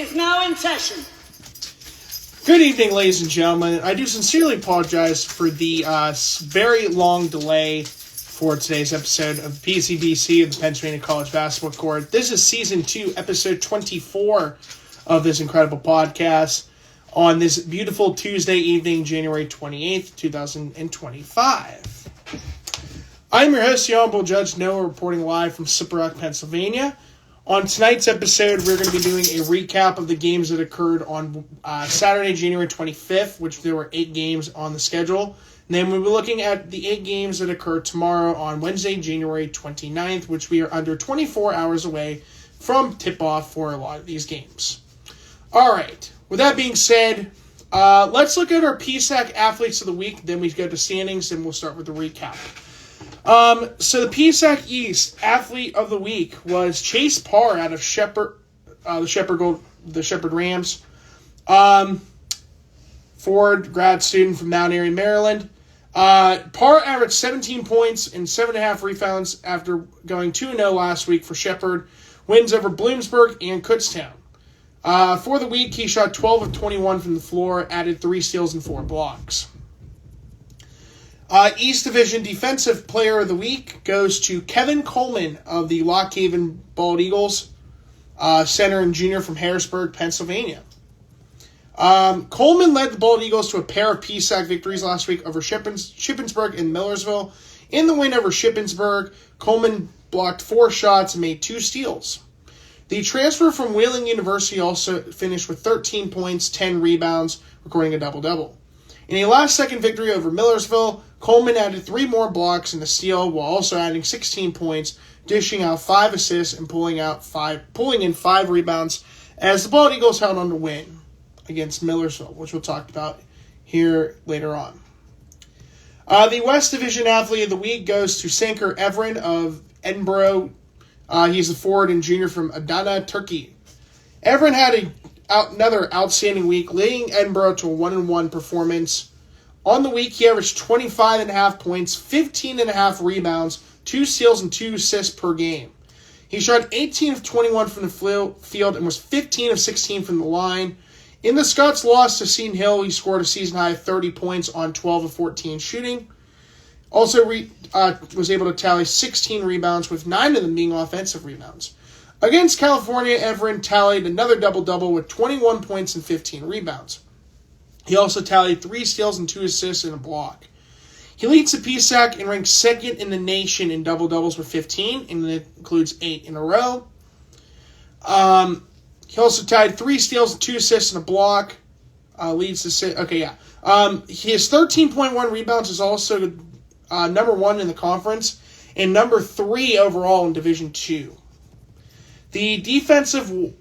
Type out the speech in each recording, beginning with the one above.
is now in session. Good evening, ladies and gentlemen. I do sincerely apologize for the very long delay for today's episode of PCBC of the Pennsylvania College Basketball Court. This is Season 2, Episode 24 of this incredible podcast on this beautiful Tuesday evening, January 28th, 2025. I'm your host, the Honorable Judge Noah, reporting live from Slippery Rock, Pennsylvania. On tonight's episode, we're going to be doing a recap of the games that occurred on Saturday, January 25th, which there were 8 games on the schedule. And then we'll be looking at the 8 games that occur tomorrow on Wednesday, January 29th, which we are under 24 hours away from tip-off for a lot of these games. All right. With that being said, let's look at our PSAC Athletes of the Week. Then we go to standings, and we'll start with the recap. So the PSAC East Athlete of the Week was Chase Parr out of the Shepherd Rams. Ford grad student from Mount Airy, Maryland. Parr averaged 17 points and 7.5 rebounds after going 2-0 last week for Shepherd. Wins over Bloomsburg and Kutztown. For the week, he shot 12 of 21 from the floor, added 3 steals and 4 blocks. East Division Defensive Player of the Week goes to Kevin Coleman of the Lock Haven Bald Eagles, center and junior from Harrisburg, Pennsylvania. Coleman led the Bald Eagles to a pair of PSAC victories last week over Shippensburg and Millersville. In the win over Shippensburg, Coleman blocked 4 shots and made 2 steals. The transfer from Wheeling University also finished with 13 points, 10 rebounds, recording a double-double. In a last-second victory over Millersville, Coleman added 3 more blocks and a steal while also adding 16 points, dishing out 5 assists and pulling in 5 rebounds as the Bald Eagles held on to win against Millersville, which we'll talk about here later on. The West Division Athlete of the Week goes to Sanker Evren of Edinburgh. He's a forward and junior from Adana, Turkey. Evren had another outstanding week, leading Edinburgh to a 1-1 performance. On the week, he averaged 25.5 points, 15.5 rebounds, 2 steals, and 2 assists per game. He shot 18 of 21 from the field and was 15 of 16 from the line. In the Scots loss to Seton Hill, he scored a season-high 30 points on 12 of 14 shooting. Also was able to tally 16 rebounds, with 9 of them being offensive rebounds. Against California, Everin tallied another double-double with 21 points and 15 rebounds. He also tallied 3 steals and 2 assists and a block. He leads the PSAC and ranks second in the nation in double-doubles with 15, and it includes 8 in a row. He also tied 3 steals and 2 assists and a block. His 13.1 rebounds is also number 1 in the conference and number 3 overall in Division II. The defensive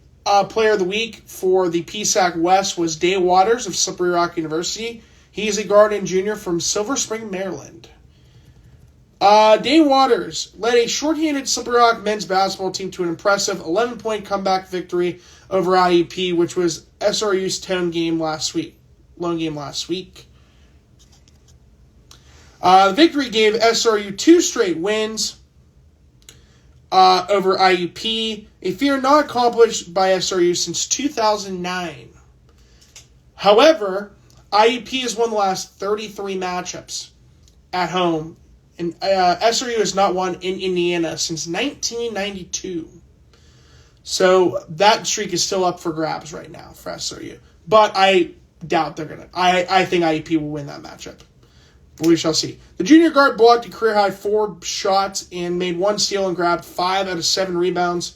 player of the week for the PSAC West was Day Waters of Slippery Rock University. He is a guard and junior from Silver Spring, Maryland. Day Waters led a shorthanded Slippery Rock men's basketball team to an impressive 11-point comeback victory over IUP, which was SRU's lone game last week. The victory gave SRU 2 straight wins over IUP, a feat not accomplished by SRU since 2009. However, IUP has won the last 33 matchups at home, and SRU has not won in Indiana since 1992. So that streak is still up for grabs right now for SRU. But I doubt they're going to. I think IUP will win that matchup. We shall see. The junior guard blocked a career-high 4 shots and made 1 steal and grabbed 5 out of 7 rebounds.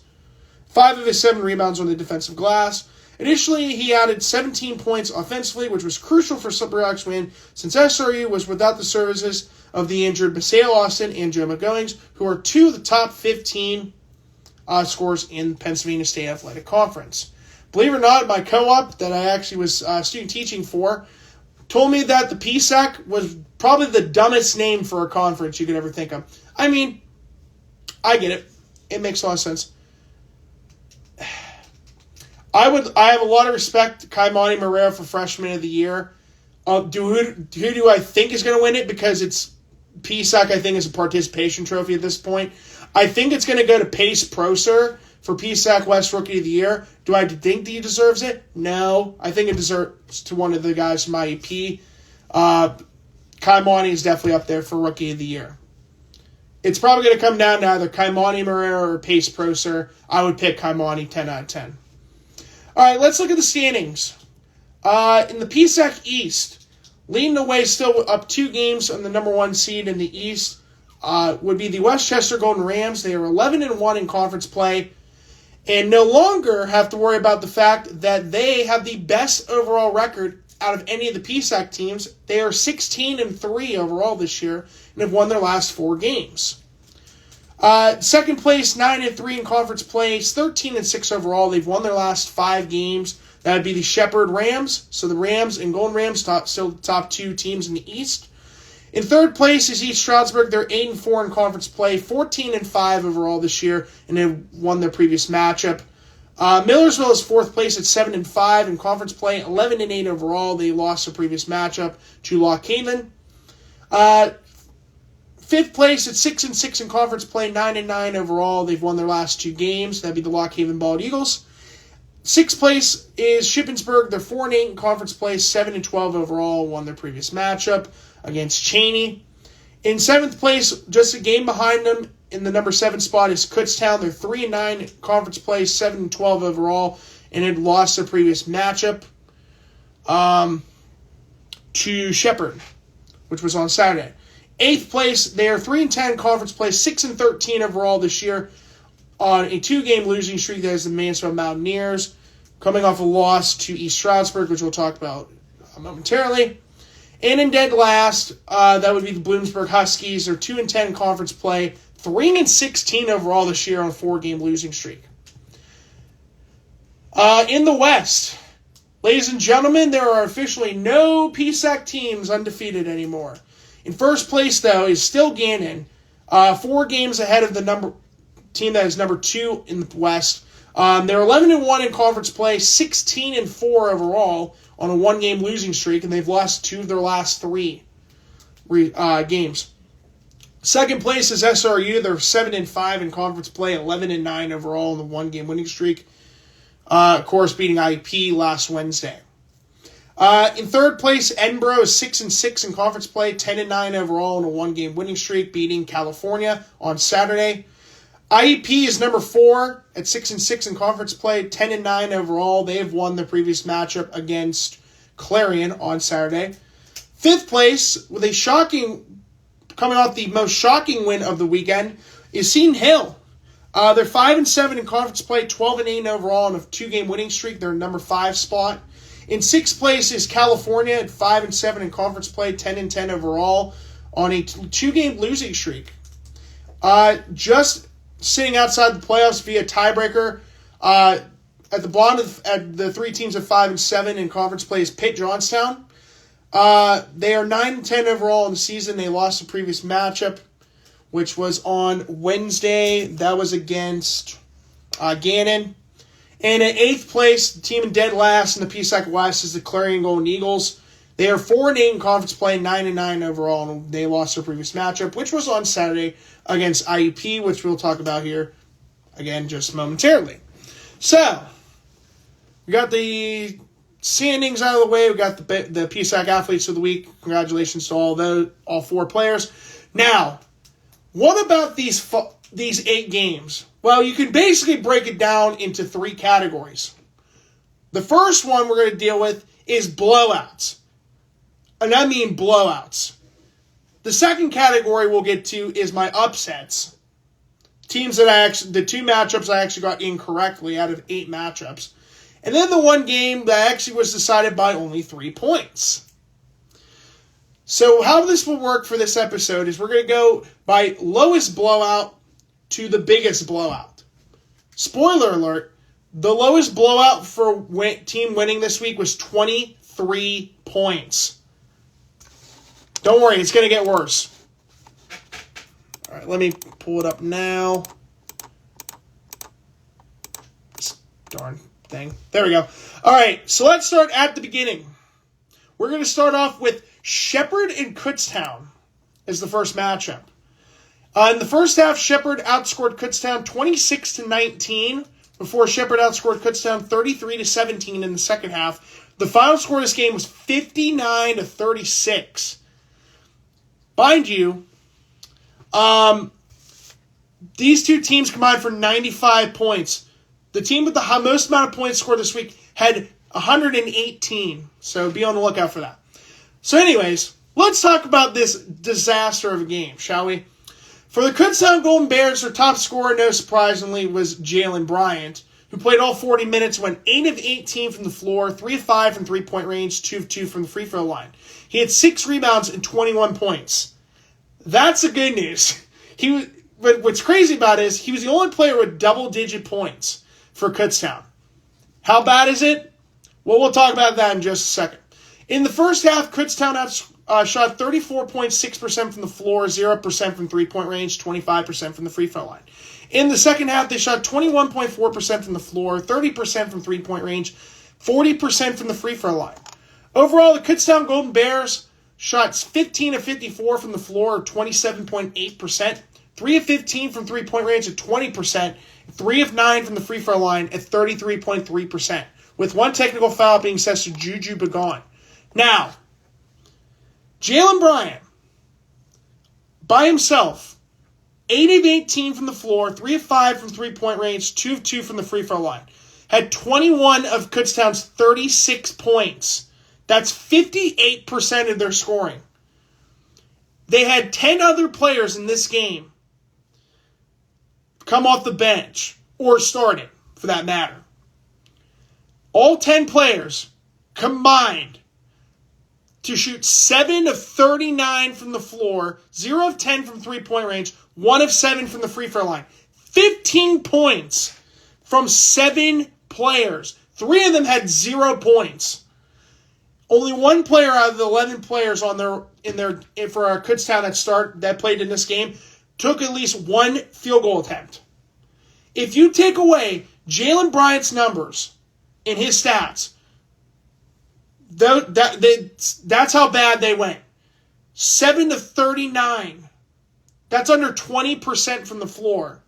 5 of his 7 rebounds on the defensive glass. Additionally, he added 17 points offensively, which was crucial for Slippery Rock's win, since SRU was without the services of the injured Maseo Austin and Joe McGoings, who are 2 of the top 15 scorers in the Pennsylvania State Athletic Conference. Believe it or not, my co-op that I actually was student teaching for told me that the PSAC was probably the dumbest name for a conference you could ever think of. I mean, I get it. It makes a lot of sense. I have a lot of respect to Kaimani Moreira for Freshman of the Year. Who do I think is going to win it? Because it's PSAC, I think, is a participation trophy at this point. I think it's going to go to Pace Proser for PSAC West Rookie of the Year. Do I think that he deserves it? No. I think it deserves to one of the guys from IEP. Kaimani is definitely up there for Rookie of the Year. It's probably going to come down to either Kaimani Marrero or Pace Proser. I would pick Kaimani 10 out of 10. All right, let's look at the standings. In the PSAC East, leading the way still up 2 games on the number 1 seed in the East would be the Westchester Golden Rams. They are 11-1 in conference play and no longer have to worry about the fact that they have the best overall record out of any of the PSAC teams. They are 16-3 overall this year and have won their last 4 games. Second place, 9-3 in conference play, 13-6 overall. They've won their last 5 games. That would be the Shepherd Rams. So the Rams and Golden Rams still the top 2 teams in the East. In third place is East Stroudsburg. They're 8-4 in conference play, 14-5 overall this year, and they won their previous matchup. Millersville is 4th place at 7-5 in conference play, 11-8 overall. They lost their previous matchup to Lock Haven. 5th place at 6-6 in conference play, 9-9 overall. They've won their last 2 games. That'd be the Lock Haven Bald Eagles. 6th place is Shippensburg. They're 4-8 in conference play, 7-12 overall. Won their previous matchup against Cheney. In 7th place, just a game behind them in the number 7 spot is Kutztown. They're 3-9 in conference play, 7-12 overall, and had lost their previous matchup to Shepherd, which was on Saturday. 8th place, they are 3-10 conference play, 6-13 overall this year on a 2-game losing streak. That is the Mansfield Mountaineers, coming off a loss to East Stroudsburg, which we'll talk about momentarily. And in dead last, that would be the Bloomsburg Huskies. They're 2-10 in conference play, 3-16 overall this year on a 4-game losing streak. In the West, ladies and gentlemen, there are officially no PSAC teams undefeated anymore. In first place, though, is still Gannon, 4 games ahead of the team that is number 2 in the West. They're 11-1 in conference play, 16-4 overall on a 1-game losing streak, and they've lost 2 of their last 3 games. Second place is SRU. They're 7-5 in conference play, 11-9 overall on the 1-game winning streak. Of course, beating IEP last Wednesday. In third place, Edinburgh is 6-6 in conference play, 10-9 overall on a 1-game winning streak, beating California on Saturday. IEP is number 4 at 6-6 in conference play, 10-9 overall. They have won their previous matchup against Clarion on Saturday. 5th place, with a coming off the most shocking win of the weekend, is Seton Hill. They're 5-7 in conference play, 12-8 overall on a 2-game winning streak. They're number 5 spot. In 6th place is California at 5-7 in conference play, 10-10 overall on a 2-game losing streak. Just sitting outside the playoffs via tiebreaker. At the bottom at the 3 teams at 5-7 in conference play is Pitt Johnstown. They are 9-10 overall in the season. They lost the previous matchup, which was on Wednesday. That was against Gannon. And in 8th place, the team in dead last in the PSAC West is the Clarion Golden Eagles. They are 4-8 in conference play, 9-9 overall, and they lost their previous matchup, which was on Saturday against IEP, which we'll talk about here again just momentarily. So, we got the standings out of the way. We got the PSAC Athletes of the Week. Congratulations to all 4 players. Now, what about these 8 games? Well, you can basically break it down into 3 categories. The first one we're going to deal with is blowouts. And I mean blowouts. The second category we'll get to is my upsets. Teams that the 2 matchups I actually got incorrectly out of 8 matchups. And then the 1 game that actually was decided by only 3 points. So how this will work for this episode is we're going to go by lowest blowout to the biggest blowout. Spoiler alert, the lowest blowout for team winning this week was 23 points. Don't worry, it's going to get worse. All right, let me pull it up now. This darn thing. There we go. All right, so let's start at the beginning. We're going to start off with Shepherd and Kutztown as the first matchup. In the first half, Shepherd outscored Kutztown 26-19 before Shepherd outscored Kutztown 33-17 in the second half. The final score of this game was 59-36. Mind you, these two teams combined for 95 points. The team with the most amount of points scored this week had 118. So be on the lookout for that. So anyways, let's talk about this disaster of a game, shall we? For the Kutztown Golden Bears, their top scorer, no surprisingly, was Jalen Bryant, who played all 40 minutes, went 8 of 18 from the floor, 3 of 5 from three-point range, 2 of 2 from the free throw line. He had 6 rebounds and 21 points. That's the good news. What's crazy about it is he was the only player with double-digit points for Kutztown. How bad is it? Well, we'll talk about that in just a second. In the first half, Kutztown shot 34.6% from the floor, 0% from three-point range, 25% from the free throw line. In the second half, they shot 21.4% from the floor, 30% from three-point range, 40% from the free throw line. Overall, the Kutztown Golden Bears shot 15 of 54 from the floor, or 27.8%, 3 of 15 from three-point range at 20%, 3 of 9 from the free throw line at 33.3%, with one technical foul being assessed to Juju Begon. Now, Jalen Bryant, by himself, 8 of 18 from the floor, 3 of 5 from three-point range, 2 of 2 from the free throw line, had 21 of Kutztown's 36 points. That's 58% of their scoring. They had 10 other players in this game come off the bench, or started, for that matter. All 10 players combined to shoot 7 of 39 from the floor, 0 of 10 from three-point range, 1 of 7 from the free throw line. 15 points from 7 players. 3 of them had 0 points. Only one player out of the 11 players for our Kutztown that played in this game took at least one field goal attempt. If you take away Jalen Bryant's numbers in his stats, that's how bad they went. 7 of 39. That's under 20% from the floor.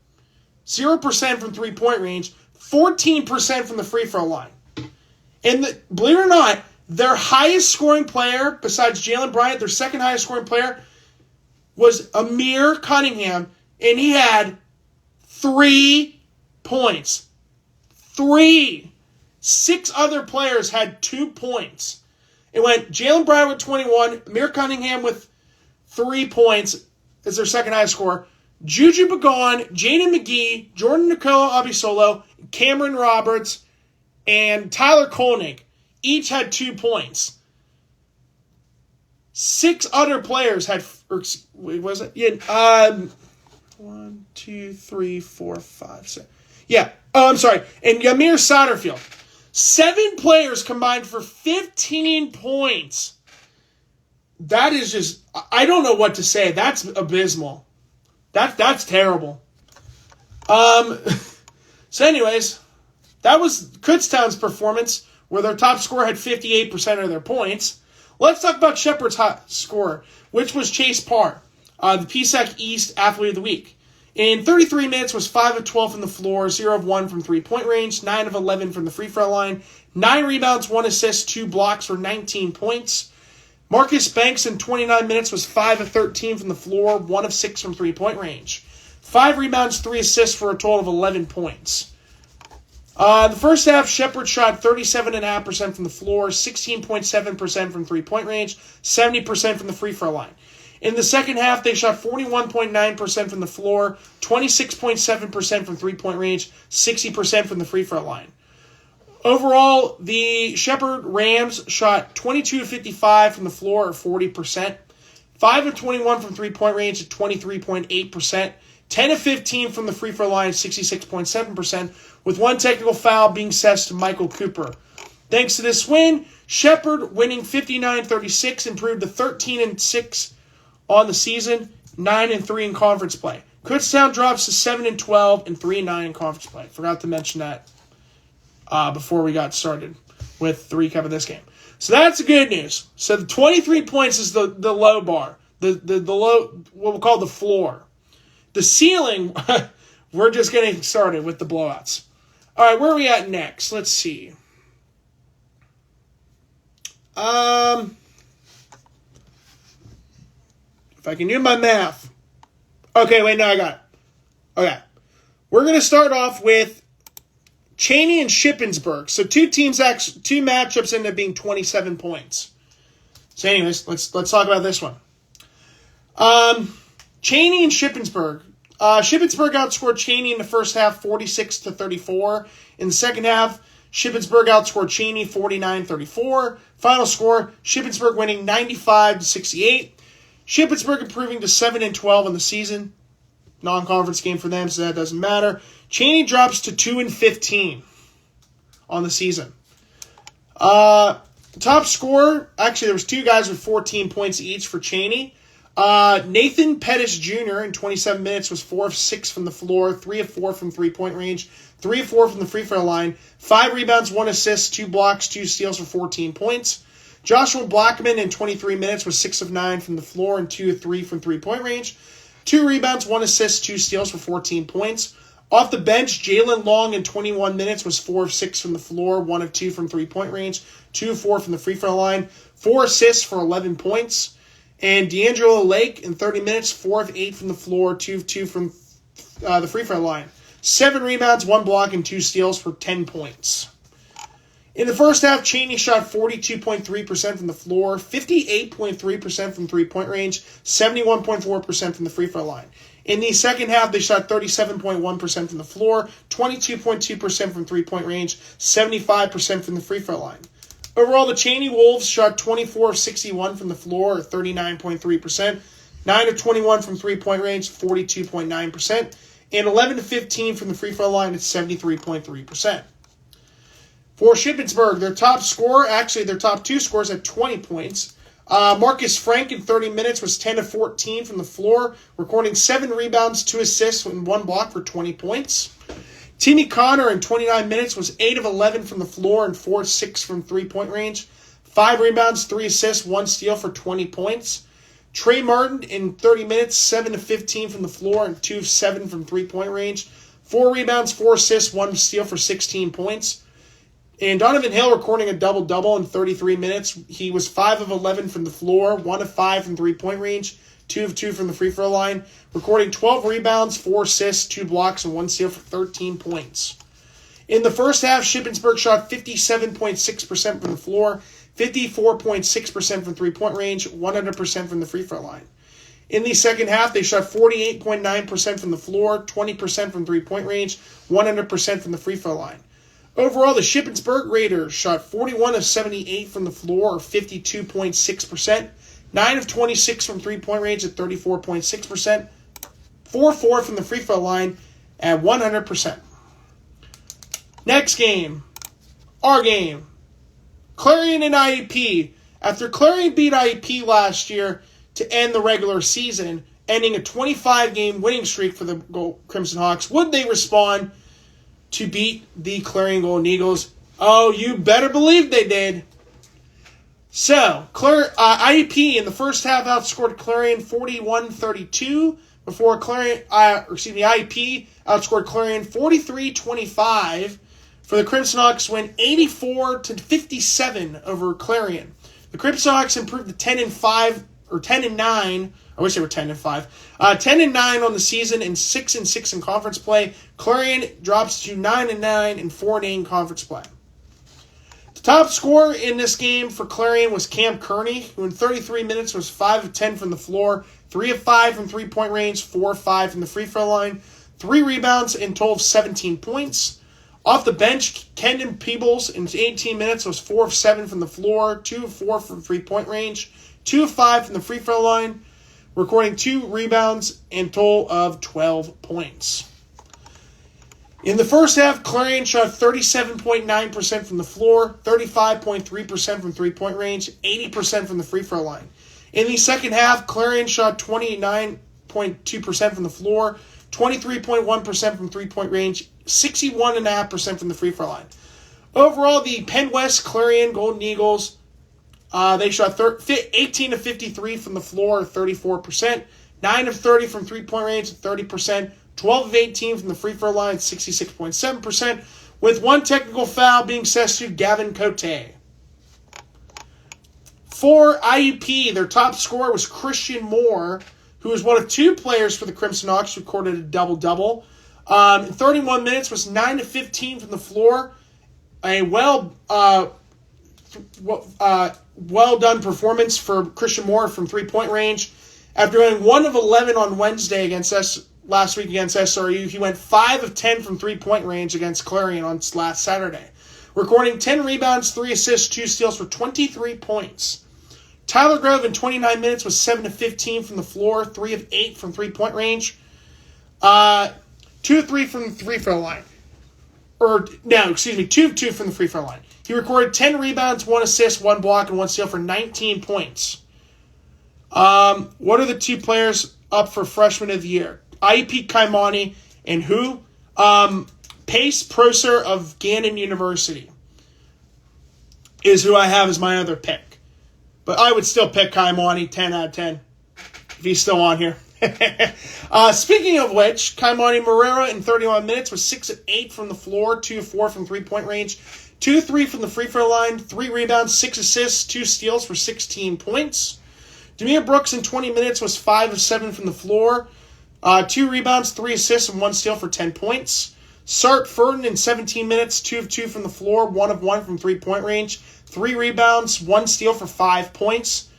0% from three-point range. 14% from the free throw line. And believe it or not, their highest scoring player, besides Jalen Bryant, their second highest scoring player, was Amir Cunningham, and he had 3 points. 3. 6 other players had 2 points. It went Jalen Bryant with 21, Amir Cunningham with 3 points as their second highest scorer. Juju Begon, Jaden McGee, Jordan Nicolo Abisolo, Cameron Roberts, and Tyler Kolnick each had 2 points. 6 other players had, wait, was it? Yeah, 1, 2, 3, 4, 5, 6. Yeah, I'm sorry. And Yamir Satterfield. 7 players combined for 15 points. That is just, I don't know what to say. That's abysmal. That's terrible. So anyways, that was Kutztown's performance, where their top scorer had 58% of their points. Let's talk about Shepherd's hot scorer, which was Chase Parr, the PSAC East Athlete of the Week. In 33 minutes, was 5 of 12 from the floor, 0 of 1 from three-point range, 9 of 11 from the free throw line, 9 rebounds, 1 assist, 2 blocks for 19 points. Marcus Banks in 29 minutes was 5 of 13 from the floor, 1 of 6 from three-point range. 5 rebounds, 3 assists for a total of 11 points. The first half, Shepherd shot 37.5% from the floor, 16.7% from three-point range, 70% from the free throw line. In the second half, they shot 41.9% from the floor, 26.7% from three-point range, 60% from the free throw line. Overall, the Shepherd Rams shot 22 of 55 from the floor, or 40%, 5 of 21 from three-point range at 23.8%, 10 of 15 from the free throw line, 66.7%, with one technical foul being assessed to Michael Cooper. Thanks to this win, Shepherd, winning 59-36, improved to 13-6 on the season, 9-3 in conference play. Kutztown drops to 7-12 and 3-9 in conference play. Forgot to mention that before we got started with the recap of this game. So that's the good news. So the 23 points is the low bar, the low, what we'll call the floor. the ceiling, we're just getting started with the blowouts. All right, where are we at next? Let's see. If I can do my math. Okay, wait, no, I got it. Okay. We're going to start off with Cheney and Shippensburg. So two matchups ended up being 27 points. So anyways, let's talk about this one. Cheney and Shippensburg. Shippensburg outscored Cheney in the first half 46-34. In the second half, Shippensburg outscored Cheney 49-34. Final score, Shippensburg winning 95-68. Shippensburg improving to 7-12 in the season. Non-conference game for them, so that doesn't matter. Cheney drops to 2-15 on the season. Top scorer, actually there was two guys with 14 points each for Cheney. Nathan Pettis Jr. in 27 minutes was 4 of 6 from the floor, 3 of 4 from three-point range, 3 of 4 from the free throw line, 5 rebounds, 1 assist, 2 blocks, 2 steals for 14 points. Joshua Blackman in 23 minutes was 6 of 9 from the floor and 2 of 3 from three-point range, 2 rebounds, 1 assist, 2 steals for 14 points. Off the bench, Jalen Long in 21 minutes was 4 of 6 from the floor, 1 of 2 from three-point range, 2 of 4 from the free throw line, 4 assists for 11 points. And D'Angelo Lake in 30 minutes, 4 of 8 from the floor, 2 of 2 from the free throw line. 7 rebounds, 1 block, and 2 steals for 10 points. In the first half, Cheney shot 42.3% from the floor, 58.3% from three-point range, 71.4% from the free throw line. In the second half, they shot 37.1% from the floor, 22.2% from three-point range, 75% from the free throw line. Overall, the Cheney Wolves shot 24 of 61 from the floor, or 39.3%, 9 of 21 from three-point range, 42.9%, and 11 of 15 from the free throw line at 73.3%. For Shippensburg, their top two scorers had 20 points. Marcus Frank in 30 minutes was 10 of 14 from the floor, recording 7 rebounds, 2 assists, and 1 block for 20 points. Timmy Connor in 29 minutes was 8 of 11 from the floor and 4 of 6 from three-point range, 5 rebounds, 3 assists, 1 steal for 20 points. Trey Martin in 30 minutes, 7 of 15 from the floor and 2 of 7 from three-point range, 4 rebounds, 4 assists, 1 steal for 16 points. And Donovan Hill recording a double-double in 33 minutes. He was 5 of 11 from the floor, 1 of 5 from three-point range, 2 of 2 from the free throw line, recording 12 rebounds, 4 assists, 2 blocks, and 1 steal for 13 points. In the first half, Shippensburg shot 57.6% from the floor, 54.6% from three-point range, 100% from the free throw line. In the second half, they shot 48.9% from the floor, 20% from three-point range, 100% from the free throw line. Overall, the Shippensburg Raiders shot 41 of 78 from the floor, or 52.6%, 9 of 26 from three-point range at 34.6%, 4-4 from the free throw line at 100%. Next game, our game, Clarion and IEP. After Clarion beat IEP last year to end the regular season, ending a 25-game winning streak for the Crimson Hawks, would they respond to beat the Clarion Golden Eagles? Oh, you better believe they did. So, IEP in the first half outscored Clarion 41-32 before IEP outscored Clarion 43-25 for the Crimson Hawks win 84-57 over Clarion. The Crimson Hawks improved to 10-5 or 10-9. I wish they were 10-5. 10-9 on the season and 6-6 in conference play. Clarion drops to 9-9 and 4-8 in conference play. The top scorer in this game for Clarion was Cam Kearney, who in 33 minutes was 5 of 10 from the floor, 3 of 5 from three-point range, 4 of 5 from the free throw line, 3 rebounds, and total of 17 points. Off the bench, Kendon Peebles in 18 minutes was 4 of 7 from the floor, 2 of 4 from three-point range, 2 of 5 from the free throw line, recording 2 rebounds and total of 12 points. In the first half, Clarion shot 37.9% from the floor, 35.3% from three-point range, 80% from the free throw line. In the second half, Clarion shot 29.2% from the floor, 23.1% from three-point range, 61.5% from the free throw line. Overall, the Penn West Clarion Golden Eagles, they shot 18 of 53 from the floor, 34%, 9 of 30 from three-point range, 30%. 12 of 18 from the free throw line, 66.7%. With one technical foul being assessed to Gavin Cote. For IUP, their top scorer was Christian Moore, who was one of two players for the Crimson Hawks who recorded a double-double. In 31 minutes, was 9 of 15 from the floor. A well done performance for Christian Moore from three-point range. After going 1 of 11 on Wednesday last week against SRU, he went 5 of 10 from three-point range against Clarion on last Saturday, recording 10 rebounds, 3 assists, 2 steals for 23 points. Tyler Grove in 29 minutes was 7 of 15 from the floor, 3 of 8 from three-point range, 2 of 3 from the free throw line. 2 of 2 from the free throw line. He recorded 10 rebounds, 1 assist, 1 block, and 1 steal for 19 points. What are the two players up for Freshman of the Year? IEP Kaimani and who? Pace Prosser of Gannon University is who I have as my other pick. But I would still pick Kaimani 10 out of 10 if he's still on here. Speaking of which, Kaimani Marrero in 31 minutes was 6 of 8 from the floor, 2 of 4 from three-point range, 2 of 3 from the free throw line, 3 rebounds, 6 assists, 2 steals for 16 points. Demir Brooks in 20 minutes was 5 of 7 from the floor, 2 rebounds, 3 assists, and 1 steal for 10 points. Sart Furton in 17 minutes, 2 of 2 from the floor, 1 of 1 from three-point range, 3 rebounds, 1 steal for 5 points.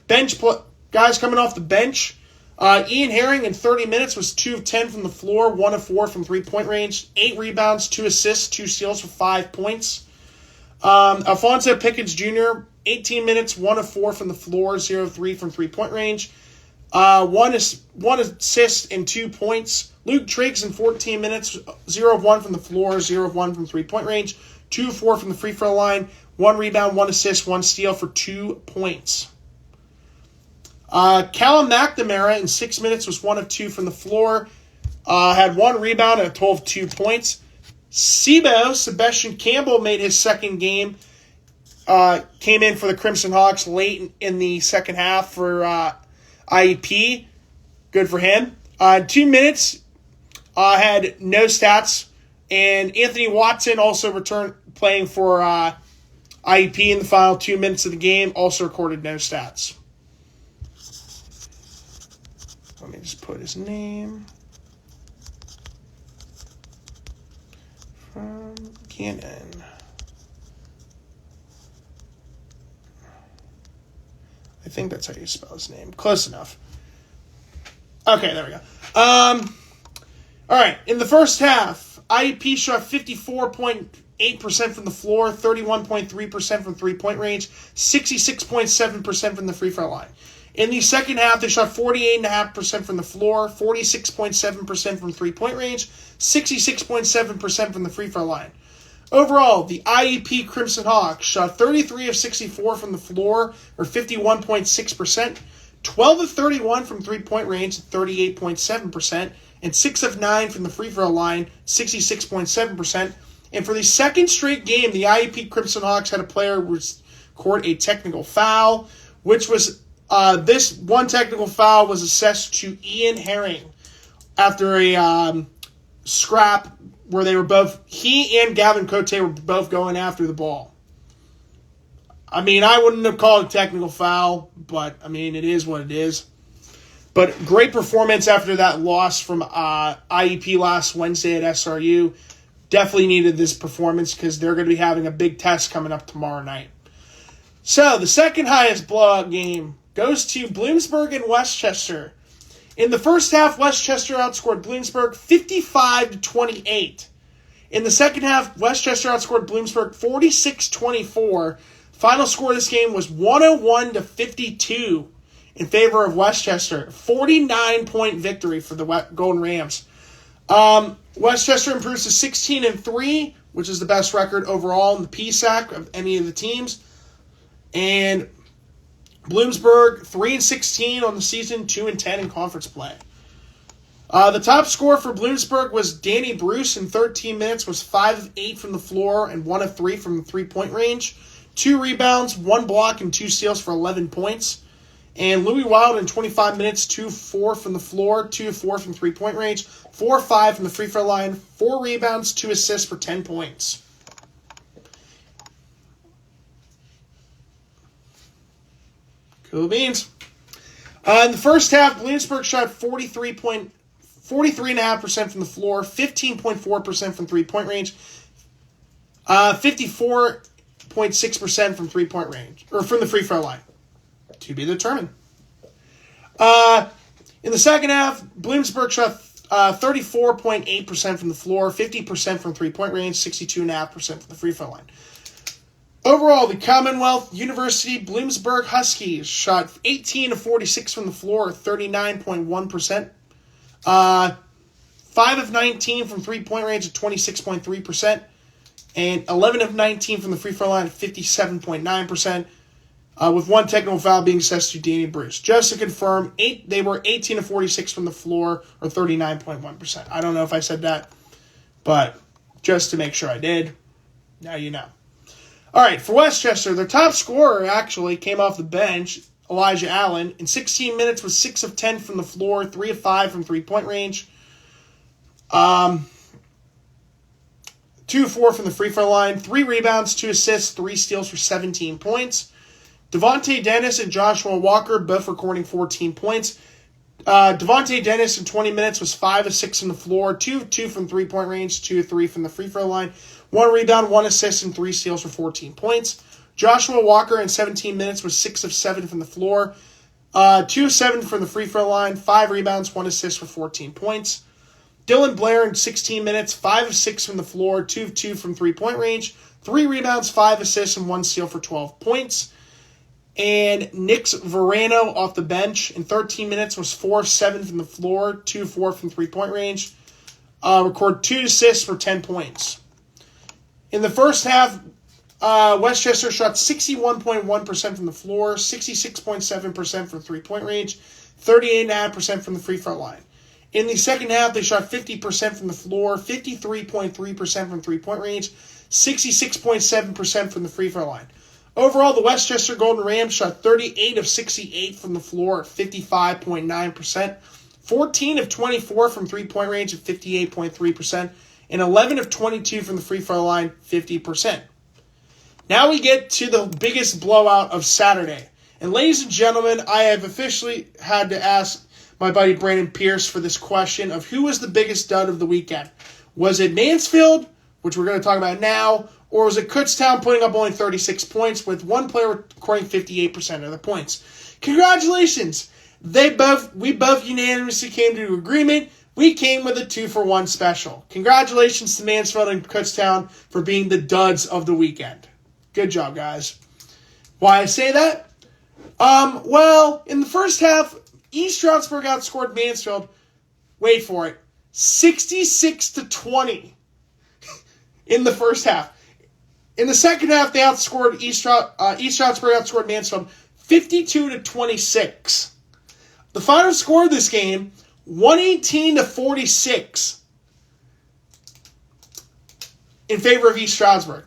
Guys coming off the bench. Ian Herring in 30 minutes was 2 of 10 from the floor, 1 of 4 from three-point range, 8 rebounds, 2 assists, 2 steals for 5 points. Alfonso Pickens Jr., 18 minutes, 1 of 4 from the floor, 0 of 3 from three-point range, 1 assist and 2 points. Luke Triggs in 14 minutes, 0 of 1 from the floor, 0 of 1 from three-point range, 2 of 4 from the free throw line, 1 rebound, 1 assist, 1 steal for 2 points. Callum McNamara in 6 minutes was 1 of 2 from the floor, had 1 rebound and a total of 2 points. Sebastian Campbell made his second game, came in for the Crimson Hawks late in the second half for IEP. Good for him. 2 minutes, had no stats, and Anthony Watson also returned playing for IEP in the final 2 minutes of the game, also recorded no stats. Let me just put his name. From Gannon. I think that's how you spell his name. Close enough. Okay, there we go. All right, in the first half, IEP shot 54.8% from the floor, 31.3% from three-point range, 66.7% from the free throw line. In the second half, they shot 48.5% from the floor, 46.7% from three-point range, 66.7% from the free throw line. Overall, the IEP Crimson Hawks shot 33 of 64 from the floor, or 51.6%, 12 of 31 from three-point range, 38.7%, and 6 of 9 from the free throw line, 66.7%. And for the second straight game, the IEP Crimson Hawks had a player record a technical foul, which was this one technical foul was assessed to Ian Herring after a scrap where he and Gavin Cote were both going after the ball. I mean, I wouldn't have called it a technical foul, but, I mean, it is what it is. But great performance after that loss from IEP last Wednesday at SRU. Definitely needed this performance because they're going to be having a big test coming up tomorrow night. So, the second highest blowout game goes to Bloomsburg and Westchester. In the first half, Westchester outscored Bloomsburg 55-28. In the second half, Westchester outscored Bloomsburg 46-24. Final score of this game was 101-52 in favor of Westchester. 49-point victory for the Golden Rams. Westchester improves to 16-3, which is the best record overall in the PSAC of any of the teams. And Bloomsburg 3-16 on the season, 2-10 in conference play. The top scorer for Bloomsburg was Danny Bruce in 13 minutes, was 5 of 8 from the floor and 1 of 3 from the three-point range. 2 rebounds, 1 block, and 2 steals for 11 points. And Louis Wild in 25 minutes, 2-4 from the floor, 2-4 from three-point range, 4-5 from the free throw line, 4 rebounds, 2 assists for 10 points. Cool beans. In the first half, Bloomsburg shot 43.5% from the floor, 15.4% from three-point range, 54.6% from three-point range, or from the free throw line. To be determined. In the second half, Bloomsburg shot 34.8% from the floor, 50% from three-point range, 62.5% from the free throw line. Overall, the Commonwealth University Bloomsburg Huskies shot 18 of 46 from the floor, 39.1%. 5 of 19 from three-point range at 26.3%. And 11 of 19 from the free throw line at 57.9%. With one technical foul being assessed to Danny Bruce. Just to confirm, they were 18 of 46 from the floor, or 39.1%. I don't know if I said that, but just to make sure I did, now you know. All right, for Westchester, their top scorer actually came off the bench, Elijah Allen. In 16 minutes was 6 of 10 from the floor, 3 of 5 from three-point range. 2 of 4 from the free throw line, 3 rebounds, 2 assists, 3 steals for 17 points. Devontae Dennis and Joshua Walker both recording 14 points. Devontae Dennis in 20 minutes was 5 of 6 from the floor, 2 of 2 from three-point range, 2 of 3 from the free throw line, 1 rebound, 1 assist, and 3 steals for 14 points. Joshua Walker in 17 minutes was 6 of 7 from the floor, 2 of 7 from the free throw line, 5 rebounds, 1 assist for 14 points. Dylan Blair in 16 minutes, 5 of 6 from the floor, 2 of 2 from three-point range, 3 rebounds, 5 assists, and 1 steal for 12 points. And Nix Verano off the bench in 13 minutes was 4 of 7 from the floor, 2 of 4 from three-point range, recorded 2 assists for 10 points. In the first half, Westchester shot 61.1% from the floor, 66.7% from three-point range, 38.5% from the free throw line. In the second half, they shot 50% from the floor, 53.3% from three-point range, 66.7% from the free throw line. Overall, the Westchester Golden Rams shot 38 of 68 from the floor at 55.9%, 14 of 24 from three-point range at 58.3%, and 11 of 22 from the free throw line, 50%. Now we get to the biggest blowout of Saturday. And ladies and gentlemen, I have officially had to ask my buddy Brandon Pierce for this question of who was the biggest dud of the weekend. Was it Mansfield, which we're going to talk about now, or was it Kutztown putting up only 36 points with one player recording 58% of the points? Congratulations! We both unanimously came to an agreement. We came with a 2-for-1 special. Congratulations to Mansfield and Kutztown for being the duds of the weekend. Good job, guys. Why I say that? Well, in the first half, East Stroudsburg outscored Mansfield, wait for it, 66-20 in the first half. In the second half, they outscored East Stroudsburg outscored Mansfield 52-26. The final score of this game, 118-46 in favor of East Stroudsburg.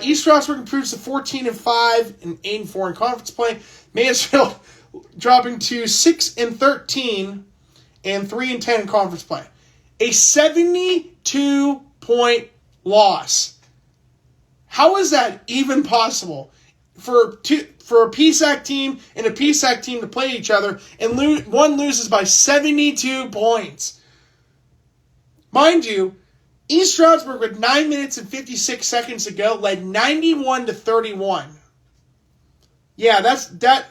East Stroudsburg improves to 14-5 and 8-4 in conference play. Mansfield dropping to 6-13 and 3-10 in conference play. A 72-point loss. How is that even possible for a PSAC team and a PSAC team to play each other and one loses by 72 points? Mind you, East Stroudsburg with 9 minutes and 56 seconds to go led 91-31. Yeah, that.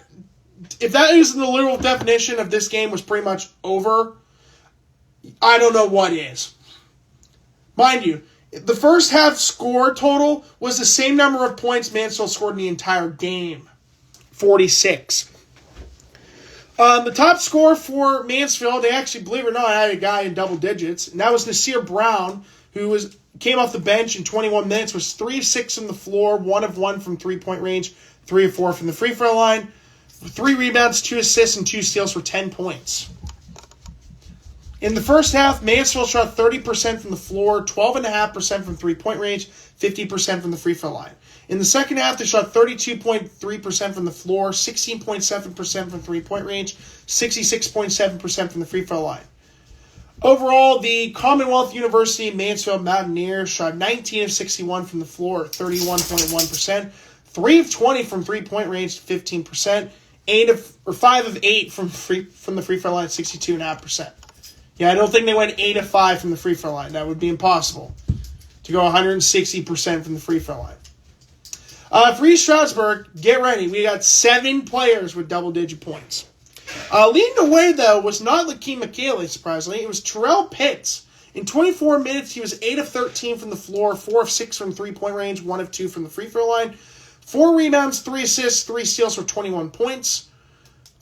If that isn't the literal definition of this game was pretty much over, I don't know what is. Mind you, the first half score total was the same number of points Mansfield scored in the entire game. 46. The top scorer for Mansfield, they actually, believe it or not, had a guy in double digits, and that was Nasir Brown, who came off the bench in 21 minutes, was 3 of 6 from the floor, 1 of 1 from three-point range, 3 of 4 from the free throw line, 3 rebounds, 2 assists, and 2 steals for 10 points. In the first half, Mansfield shot 30% from the floor, 12.5% from three-point range, 50% from the free throw line. In the second half, they shot 32.3% from the floor, 16.7% from three-point range, 66.7% from the free throw line. Overall, the Commonwealth University Mansfield Mountaineers shot 19 of 61 from the floor, 31.1%, 3 of 20 from three-point range, 15%, 5 of 8 from the free throw line, 62.5%. Yeah, I don't think they went 8 of 5 from the free throw line. That would be impossible to go 160% from the free throw line. For East Stroudsburg, get ready. We got 7 players with double-digit points. Leading the way, though, was not Lakeem McKaylee, surprisingly. It was Terrell Pitts. In 24 minutes, he was 8 of 13 from the floor, 4 of 6 from three-point range, 1 of 2 from the free throw line. 4 rebounds, 3 assists, 3 steals for 21 points.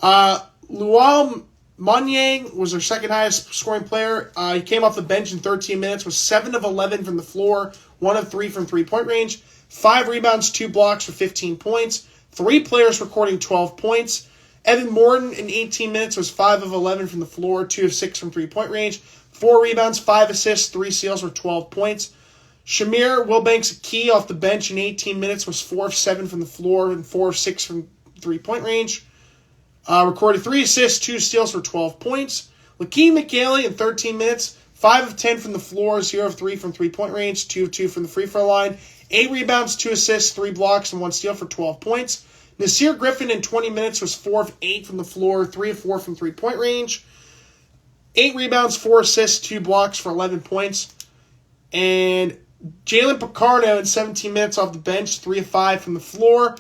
Luau Monyang was their second highest scoring player. He came off the bench in 13 minutes, was 7 of 11 from the floor, 1 of 3 from three-point range, 5 rebounds, 2 blocks for 15 points. 3 players recording 12 points. Evan Morton in 18 minutes was 5 of 11 from the floor, 2 of 6 from three-point range, 4 rebounds, 5 assists, 3 steals for 12 points. Shamir Wilbanks-Key off the bench in 18 minutes was 4 of 7 from the floor and 4 of 6 from three-point range. Recorded 3 assists, 2 steals for 12 points. Lakeem McKaylee in 13 minutes, 5 of 10 from the floor, 0 of 3 from three-point range, 2 of 2 from the free throw line, 8 rebounds, 2 assists, 3 blocks, and 1 steal for 12 points. Nasir Griffin in 20 minutes was 4 of 8 from the floor, 3 of 4 from three-point range, 8 rebounds, 4 assists, 2 blocks for 11 points. And Jalen Picardo in 17 minutes off the bench, 3 of 5 from the floor,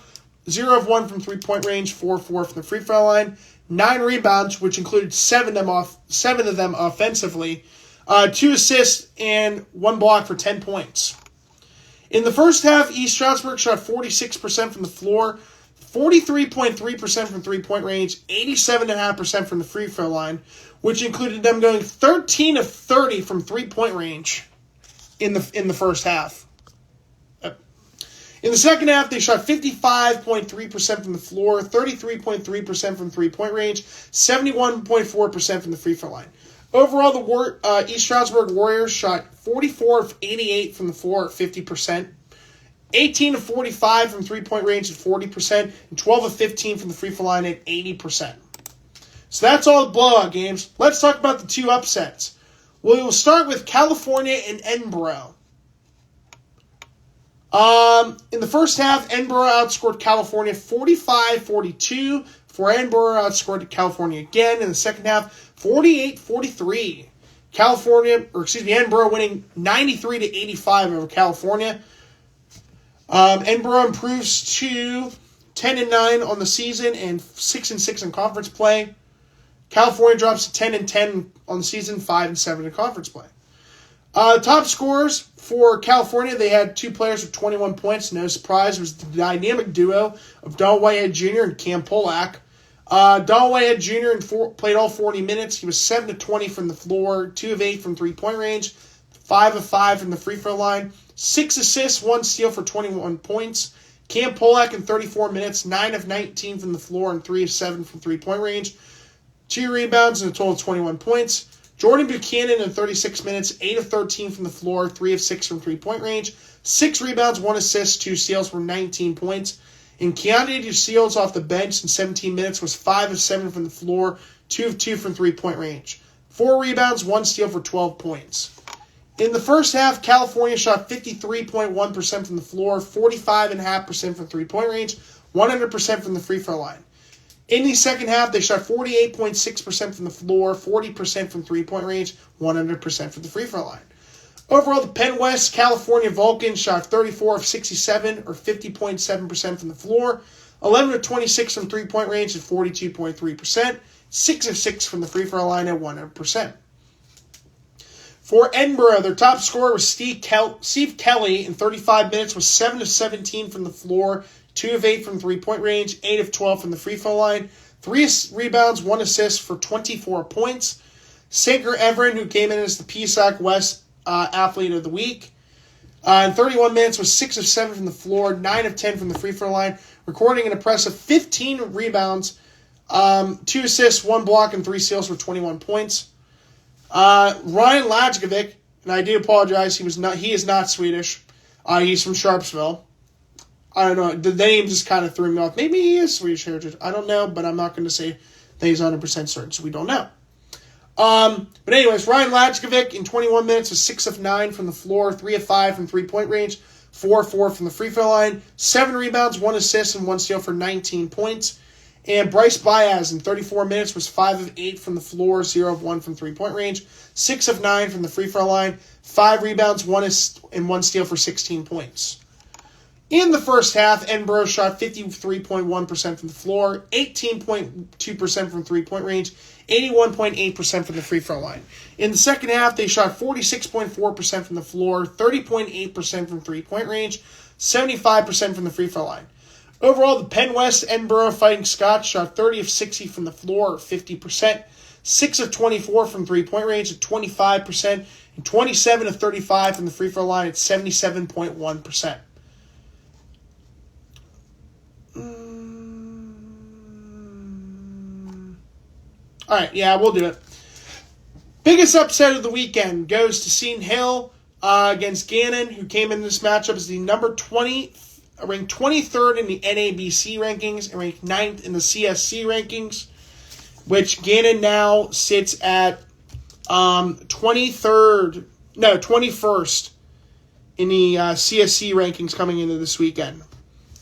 0 of 1 from three-point range, 4 of 4 from the free throw line, 9 rebounds, which included 7 of them offensively, 2 assists, and 1 block for 10 points. In the first half, East Stroudsburg shot 46% from the floor, 43.3% from three-point range, 87.5% from the free throw line, which included them going 13 of 30 from three-point range in the first half. In the second half, they shot 55.3% from the floor, 33.3% from three-point range, 71.4% from the free throw line. Overall, the East Stroudsburg Warriors shot 44 of 88 from the floor at 50%, 18 of 45 from three-point range at 40%, and 12 of 15 from the free throw line at 80%. So that's all the blowout games. Let's talk about the 2 upsets. We will start with California and Edinboro. In the first half, Edinboro outscored California 45-42, before Edinboro outscored California again in the second half 48-43. Edinboro winning 93-85 over California. Edinboro improves to 10-9 on the season and 6-6 in conference play. California drops to 10-10 on the season, 5-7 in conference play. Top scorers for California, they had 2 players with 21 points. No surprise, it was the dynamic duo of Donald Whitehead Jr. and Cam Polak. Donald Whitehead Jr. Played all 40 minutes. He was 7 of 20 from the floor, 2 of 8 from three-point range, 5 of 5 from the free throw line, 6 assists, 1 steal for 21 points. Cam Polak in 34 minutes, 9 of 19 from the floor and 3 of 7 from three-point range, 2 rebounds and a total of 21 points. Jordan Buchanan in 36 minutes, 8 of 13 from the floor, 3 of 6 from three-point range, 6 rebounds, 1 assist, 2 steals for 19 points. And Keontae DeSeals off the bench in 17 minutes was 5 of 7 from the floor, 2 of 2 from three-point range, 4 rebounds, 1 steal for 12 points. In the first half, California shot 53.1% from the floor, 45.5% from three-point range, 100% from the free throw line. In the second half, they shot 48.6% from the floor, 40% from three-point range, 100% from the free throw line. Overall, the Penn West California Vulcans shot 34 of 67, or 50.7% from the floor, 11 of 26 from three-point range at 42.3%, 6 of 6 from the free throw line at 100%. For Edinboro, their top scorer was Steve Kelly in 35 minutes, was 7 of 17 from the floor, 2 of 8 from three-point range, 8 of 12 from the free throw line, 3 rebounds, 1 assist for 24 points. Saker Everin, who came in as the PSAC West Athlete of the Week, in 31 minutes was 6 of 7 from the floor, 9 of 10 from the free throw line, recording an impressive 15 rebounds, 2 assists, 1 block, and 3 steals for 21 points. Ryan Lajkovic, and I do apologize, he is not Swedish. He's from Sharpsville. I don't know, the name just kind of threw me off. Maybe he is Swedish heritage. I don't know, but I'm not going to say that he's 100% certain, so we don't know. But anyways, Ryan Lajkovic in 21 minutes was 6 of 9 from the floor, 3 of 5 from three-point range, 4 of 4 from the free throw line, 7 rebounds, 1 assist, and 1 steal for 19 points. And Bryce Baez in 34 minutes was 5 of 8 from the floor, 0 of 1 from three-point range, 6 of 9 from the free throw line, 5 rebounds, 1 and 1 steal for 16 points. In the first half, Edinburgh shot 53.1% from the floor, 18.2% from three-point range, 81.8% from the free throw line. In the second half, they shot 46.4% from the floor, 30.8% from three-point range, 75% from the free throw line. Overall, the Penn West Edinburgh Fighting Scots shot 30 of 60 from the floor, or 50%, 6 of 24 from three-point range at 25%, and 27 of 35 from the free throw line at 77.1%. All right, yeah, we'll do it. Biggest upset of the weekend goes to Seton Hill against Gannon, who came in this matchup as the number 20, ranked 23rd in the NABC rankings and ranked 9th in the CSC rankings, which Gannon now sits at 21st in the CSC rankings coming into this weekend,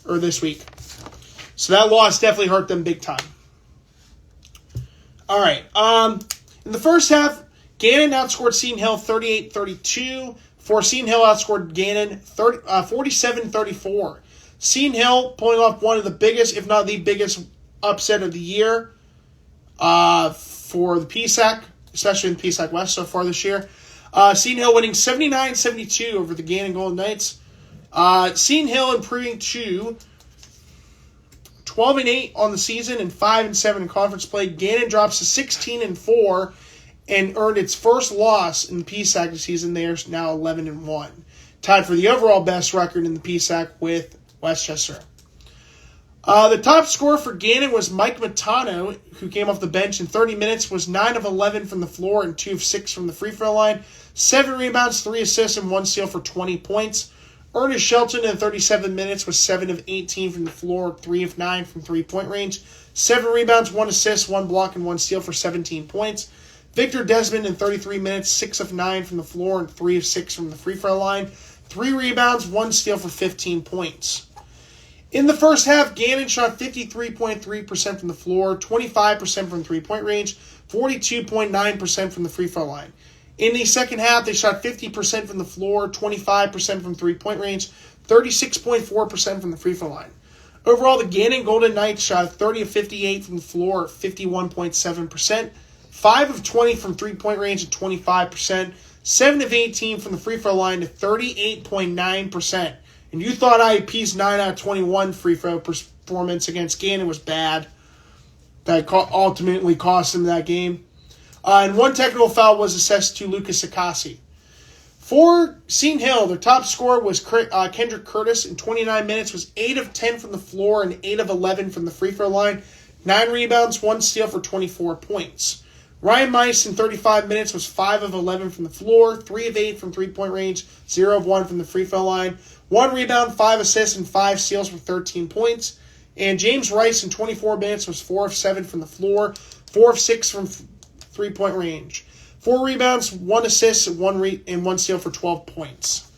or this week. So that loss definitely hurt them big time. All right. In the first half, Gannon outscored Seton Hill 38-32. For Seton Hill outscored Gannon 47-34. Seton Hill pulling off one of the biggest, if not the biggest, upset of the year for the PSAC, especially in the PSAC West so far this year. Seton Hill winning 79-72 over the Gannon Golden Knights. Seton Hill improving to 12-8 on the season and 5-7 in conference play. Gannon drops to 16-4 and earned its first loss in the PSAC this season. They are now 11-1, tied for the overall best record in the PSAC with Westchester. The top scorer for Gannon was Mike Matano, who came off the bench in 30 minutes, was 9 of 11 from the floor and 2 of 6 from the free throw line, 7 rebounds, 3 assists, and 1 steal for 20 points. Ernest Shelton in 37 minutes was 7 of 18 from the floor, 3 of 9 from three-point range, 7 rebounds, 1 assist, 1 block, and 1 steal for 17 points. Victor Desmond in 33 minutes, 6 of 9 from the floor and 3 of 6 from the free throw line, 3 rebounds, 1 steal for 15 points. In the first half, Gannon shot 53.3% from the floor, 25% from three-point range, 42.9% from the free throw line. In the second half, they shot 50% from the floor, 25% from three-point range, 36.4% from the free throw line. Overall, the Gannon Golden Knights shot 30 of 58 from the floor, 51.7%, 5 of 20 from three-point range at 25%, 7 of 18 from the free throw line at 38.9%. And you thought IEP's 9 out of 21 free throw performance against Gannon was bad. That ultimately cost him that game. And 1 technical foul was assessed to Lucas Akasi. For Seton Hill, their top scorer was Kendrick Curtis. In 29 minutes was 8 of 10 from the floor and 8 of 11 from the free throw line. 9 rebounds, 1 steal for 24 points. Ryan Mice in 35 minutes was 5 of 11 from the floor, 3 of 8 from three-point range, 0 of 1 from the free throw line. 1 rebound, 5 assists, and 5 steals for 13 points. And James Rice in 24 minutes was 4 of 7 from the floor, 4 of 6 from three-point range. 4 rebounds, 1 assist, and 1 steal for 12 points.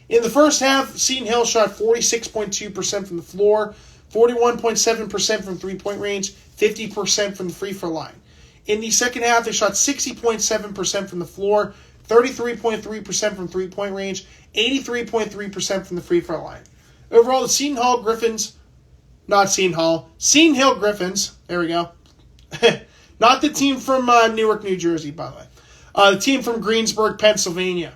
In the first half, Seton Hill shot 46.2% from the floor, 41.7% from three-point range, 50% from the free throw line. In the second half, they shot 60.7% from the floor, 33.3% from three-point range, 83.3% from the free throw line. Overall, the Seton Hill Griffins, Seton Hill Griffins, there we go. Not the team from Newark, New Jersey, by the way. The team from Greensburg, Pennsylvania.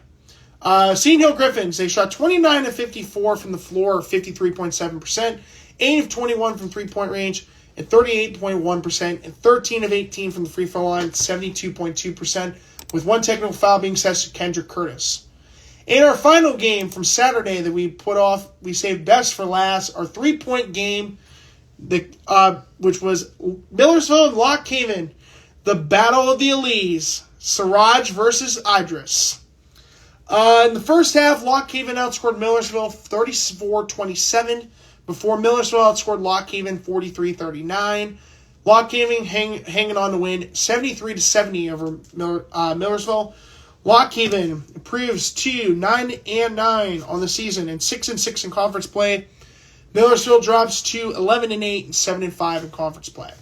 Seton Hill Griffins, they shot 29 of 54 from the floor, or 53.7%, 8 of 21 from three-point range, at 38.1%, and 13 of 18 from the free throw line, 72.2%, with 1 technical foul being set to Kendrick Curtis. In our final game from Saturday that we saved best for last, our 3-point game, which was Millersville and Lock Haven, the Battle of the Elise. Siraj versus Idris. In the first half, Lock Haven outscored Millersville 34-27 before Millersville outscored Lock Haven 43-39. Lock Haven hanging on to win 73-70 over Millersville. Lock Haven improves to 9-9 on the season and 6-6 in conference play. Millersville drops to 11-8 and 7-5 in conference play.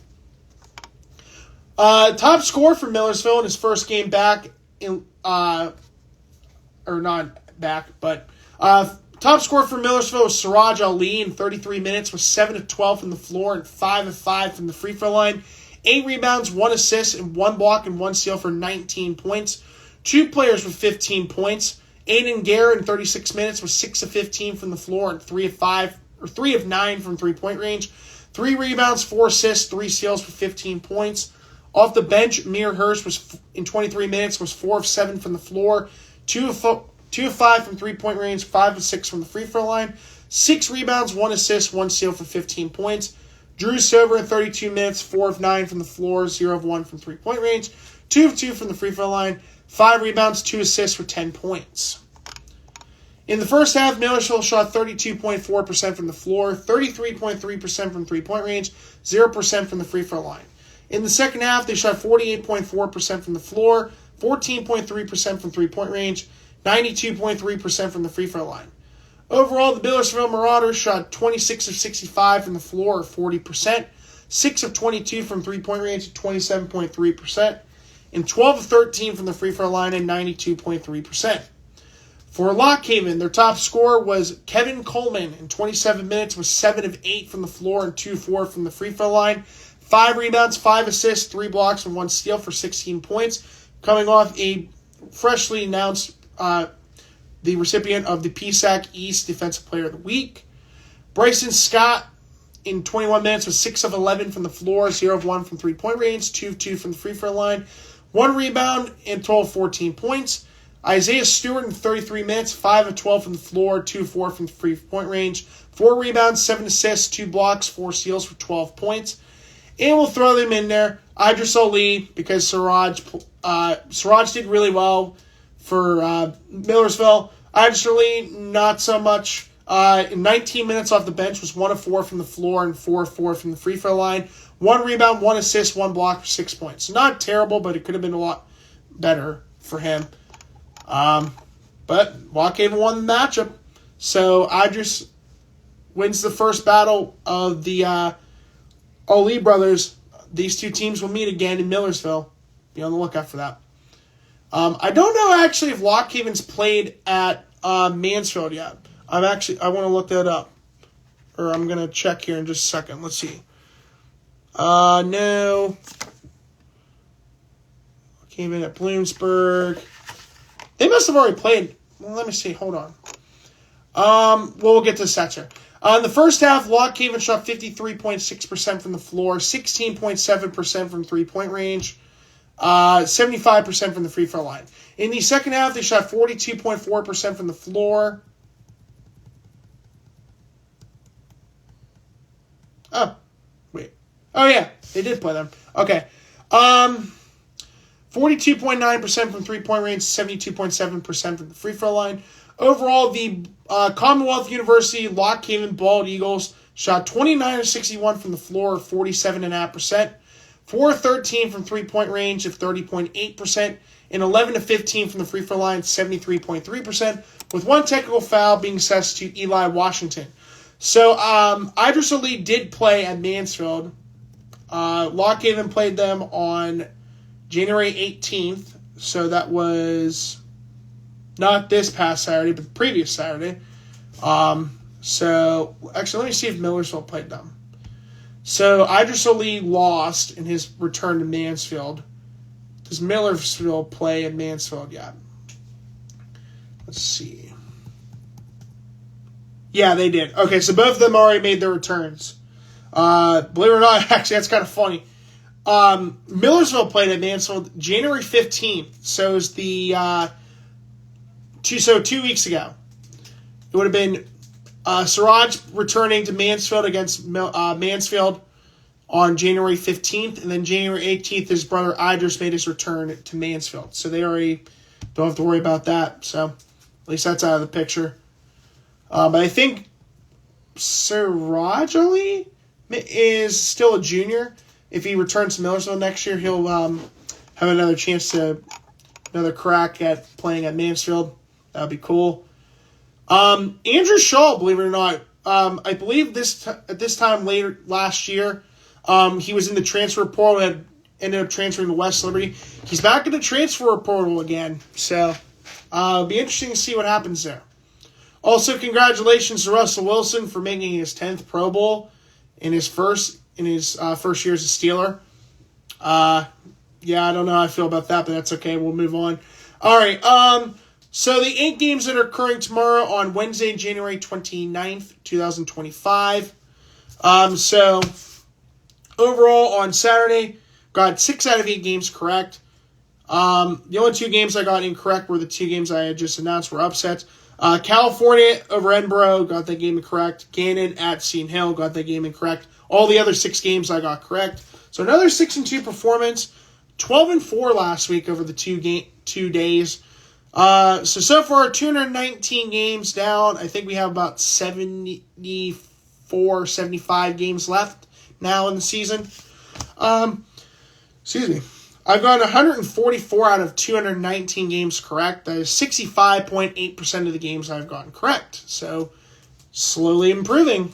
Top scorer for Millersville in his first game back top scorer for Millersville was Siraj Ali in 33 minutes with 7 of 12 from the floor and 5 of 5 from the free throw line. 8 rebounds, 1 assist, and 1 block and 1 steal for 19 points. 2 players with 15 points. Aiden Gare in 36 minutes with 6 of 15 from the floor and 3 of 9 from 3-point range. 3 rebounds, 4 assists, 3 steals for 15 points. Off the bench, Mir Hurst was in 23 minutes was 4 of 7 from the floor, 2 of 5 from 3-point range, 5 of 6 from the free throw line, 6 rebounds, 1 assist, 1 steal for 15 points. Drew Sober in 32 minutes, 4 of 9 from the floor, 0 of 1 from 3-point range, 2 of 2 from the free throw line, 5 rebounds, 2 assists for 10 points. In the first half, Millersville shot 32.4% from the floor, 33.3% from 3-point range, 0% from the free throw line. In the second half, they shot 48.4% from the floor, 14.3% from 3-point range, 92.3% from the free throw line. Overall, the Millersville Marauders shot 26 of 65 from the floor, or 40%, 6 of 22 from 3-point range, at 27.3%, and 12 of 13 from the free throw line, at 92.3%. For Lock Haven, their top scorer was Kevin Coleman in 27 minutes with 7 of 8 from the floor and 2 of 4 from the free throw line. 5 rebounds, 5 assists, 3 blocks, and 1 steal for 16 points. Coming off a freshly announced the recipient of the PSAC East Defensive Player of the Week. Bryson Scott in 21 minutes was 6 of 11 from the floor, 0 of 1 from 3-point range, 2 of 2 from the free throw line, 1 rebound, and total of 14 points. Isaiah Stewart in 33 minutes, 5 of 12 from the floor, 2 of 4 from the free-point range, 4 rebounds, 7 assists, 2 blocks, 4 steals for 12 points. And we'll throw them in there. Idris Ali, because Siraj did really well for Millersville. Idris Ali, not so much. In 19 minutes off the bench was 1 of 4 from the floor and 4 of 4 from the free throw line. 1 rebound, 1 assist, 1 block for 6 points. Not terrible, but it could have been a lot better for him. But Lock Haven won the matchup. So Idris wins the first battle of the Ali brothers. These two teams will meet again in Millersville. Be on the lookout for that. I don't know actually if Lock Haven's played at Mansfield yet. I want to look that up. Or I'm going to check here in just a second. Let's see. No. Lock Haven at Bloomsburg. They must have already played. Well, let me see. Hold on. We'll get to the stats here. In the first half, Lock Haven shot 53.6% from the floor, 16.7% from 3-point range, 75% from the free throw line. In the second half, they shot 42.4% from the floor. Oh, wait. Oh, yeah. They did play them. Okay. 42.9% from 3-point range, 72.7% from the free throw line. Overall, the Commonwealth University Lock Haven Bald Eagles shot 29 of 61 from the floor, 47.5%, 4 of 13 from 3-point range of 30.8%, and 11 of 15 from the free throw line, 73.3%, with 1 technical foul being assessed to Eli Washington. So, Idris Ali did play at Mansfield. Lock Haven played them on January 18th, so that was not this past Saturday, but the previous Saturday. So, actually, let me see if Millersville played them. So, Idris Ali lost in his return to Mansfield. Does Millersville play at Mansfield yet? Let's see. Yeah, they did. Okay, so both of them already made their returns. Believe it or not, actually, that's kind of funny. Millersville played at Mansfield January 15th, so it was the 2 weeks ago. It would have been Siraj returning to Mansfield against Mansfield on January 15th, and then January 18th, his brother Idris made his return to Mansfield. So they already don't have to worry about that. So at least that's out of the picture. But I think Siraj Ali is still a junior. If he returns to Millersville next year, he'll have another crack at playing at Mansfield. That would be cool. Andrew Shaw, believe it or not, I believe at this time later last year, he was in the transfer portal, had ended up transferring to West Liberty. He's back in the transfer portal again, so it'll be interesting to see what happens there. Also, congratulations to Russell Wilson for making his 10th Pro Bowl in his first year as a Steeler. Yeah, I don't know how I feel about that, but that's okay. We'll move on. All right. So the 8 games that are occurring tomorrow on Wednesday, January 29th, 2025. So overall on Saturday, got 6 out of 8 games correct. The only 2 games I got incorrect were the 2 games I had just announced were upsets. California over Edinburgh, got that game incorrect. Gannon at Seton Hill, got that game incorrect. All the other 6 games I got correct. So another 6-2 performance. 12-4 last week over the 2 days. So far, 219 games down. I think we have about 74, 75 games left now in the season. Excuse me. I've gone 144 out of 219 games correct. That is 65.8% of the games I've gotten correct. So, slowly improving.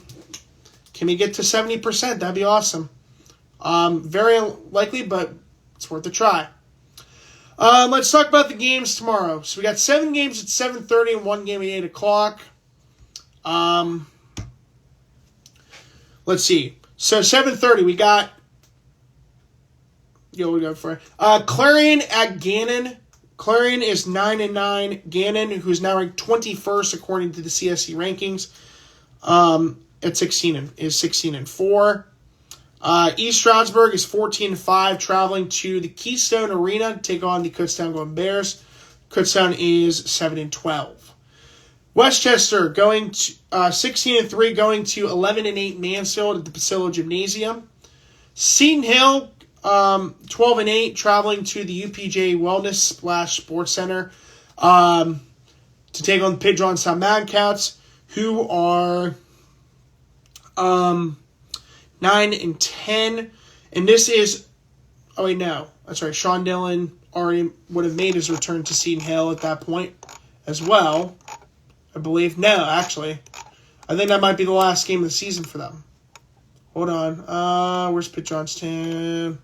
Can we get to 70%? That'd be awesome. Very unlikely, but it's worth a try. Let's talk about the games tomorrow. So we got 7 games at 7:30 and 1 game at 8 o'clock. Let's see. So 7:30 we got. We go for Clarion at Gannon. Clarion is 9-9. Gannon, who's now ranked 21st according to the CSC rankings, at 16-4. East Stroudsburg is 14-5, traveling to the Keystone Arena to take on the Kutztown Golden Bears. Kutztown is 7-12. Westchester going to 16-3, going to 11-8 Mansfield at the Pasilla Gymnasium. Seton Hill 12-8, traveling to the UPJ Wellness Sports Center to take on the Pidgeon Sound Madcats, who are 9-10, and this is, oh wait, no, that's right, Sean Dillon already would have made his return to Seton Hill at that point as well, I believe. No, actually, I think that might be the last game of the season for them. Hold on, where's Pitt Johnstown?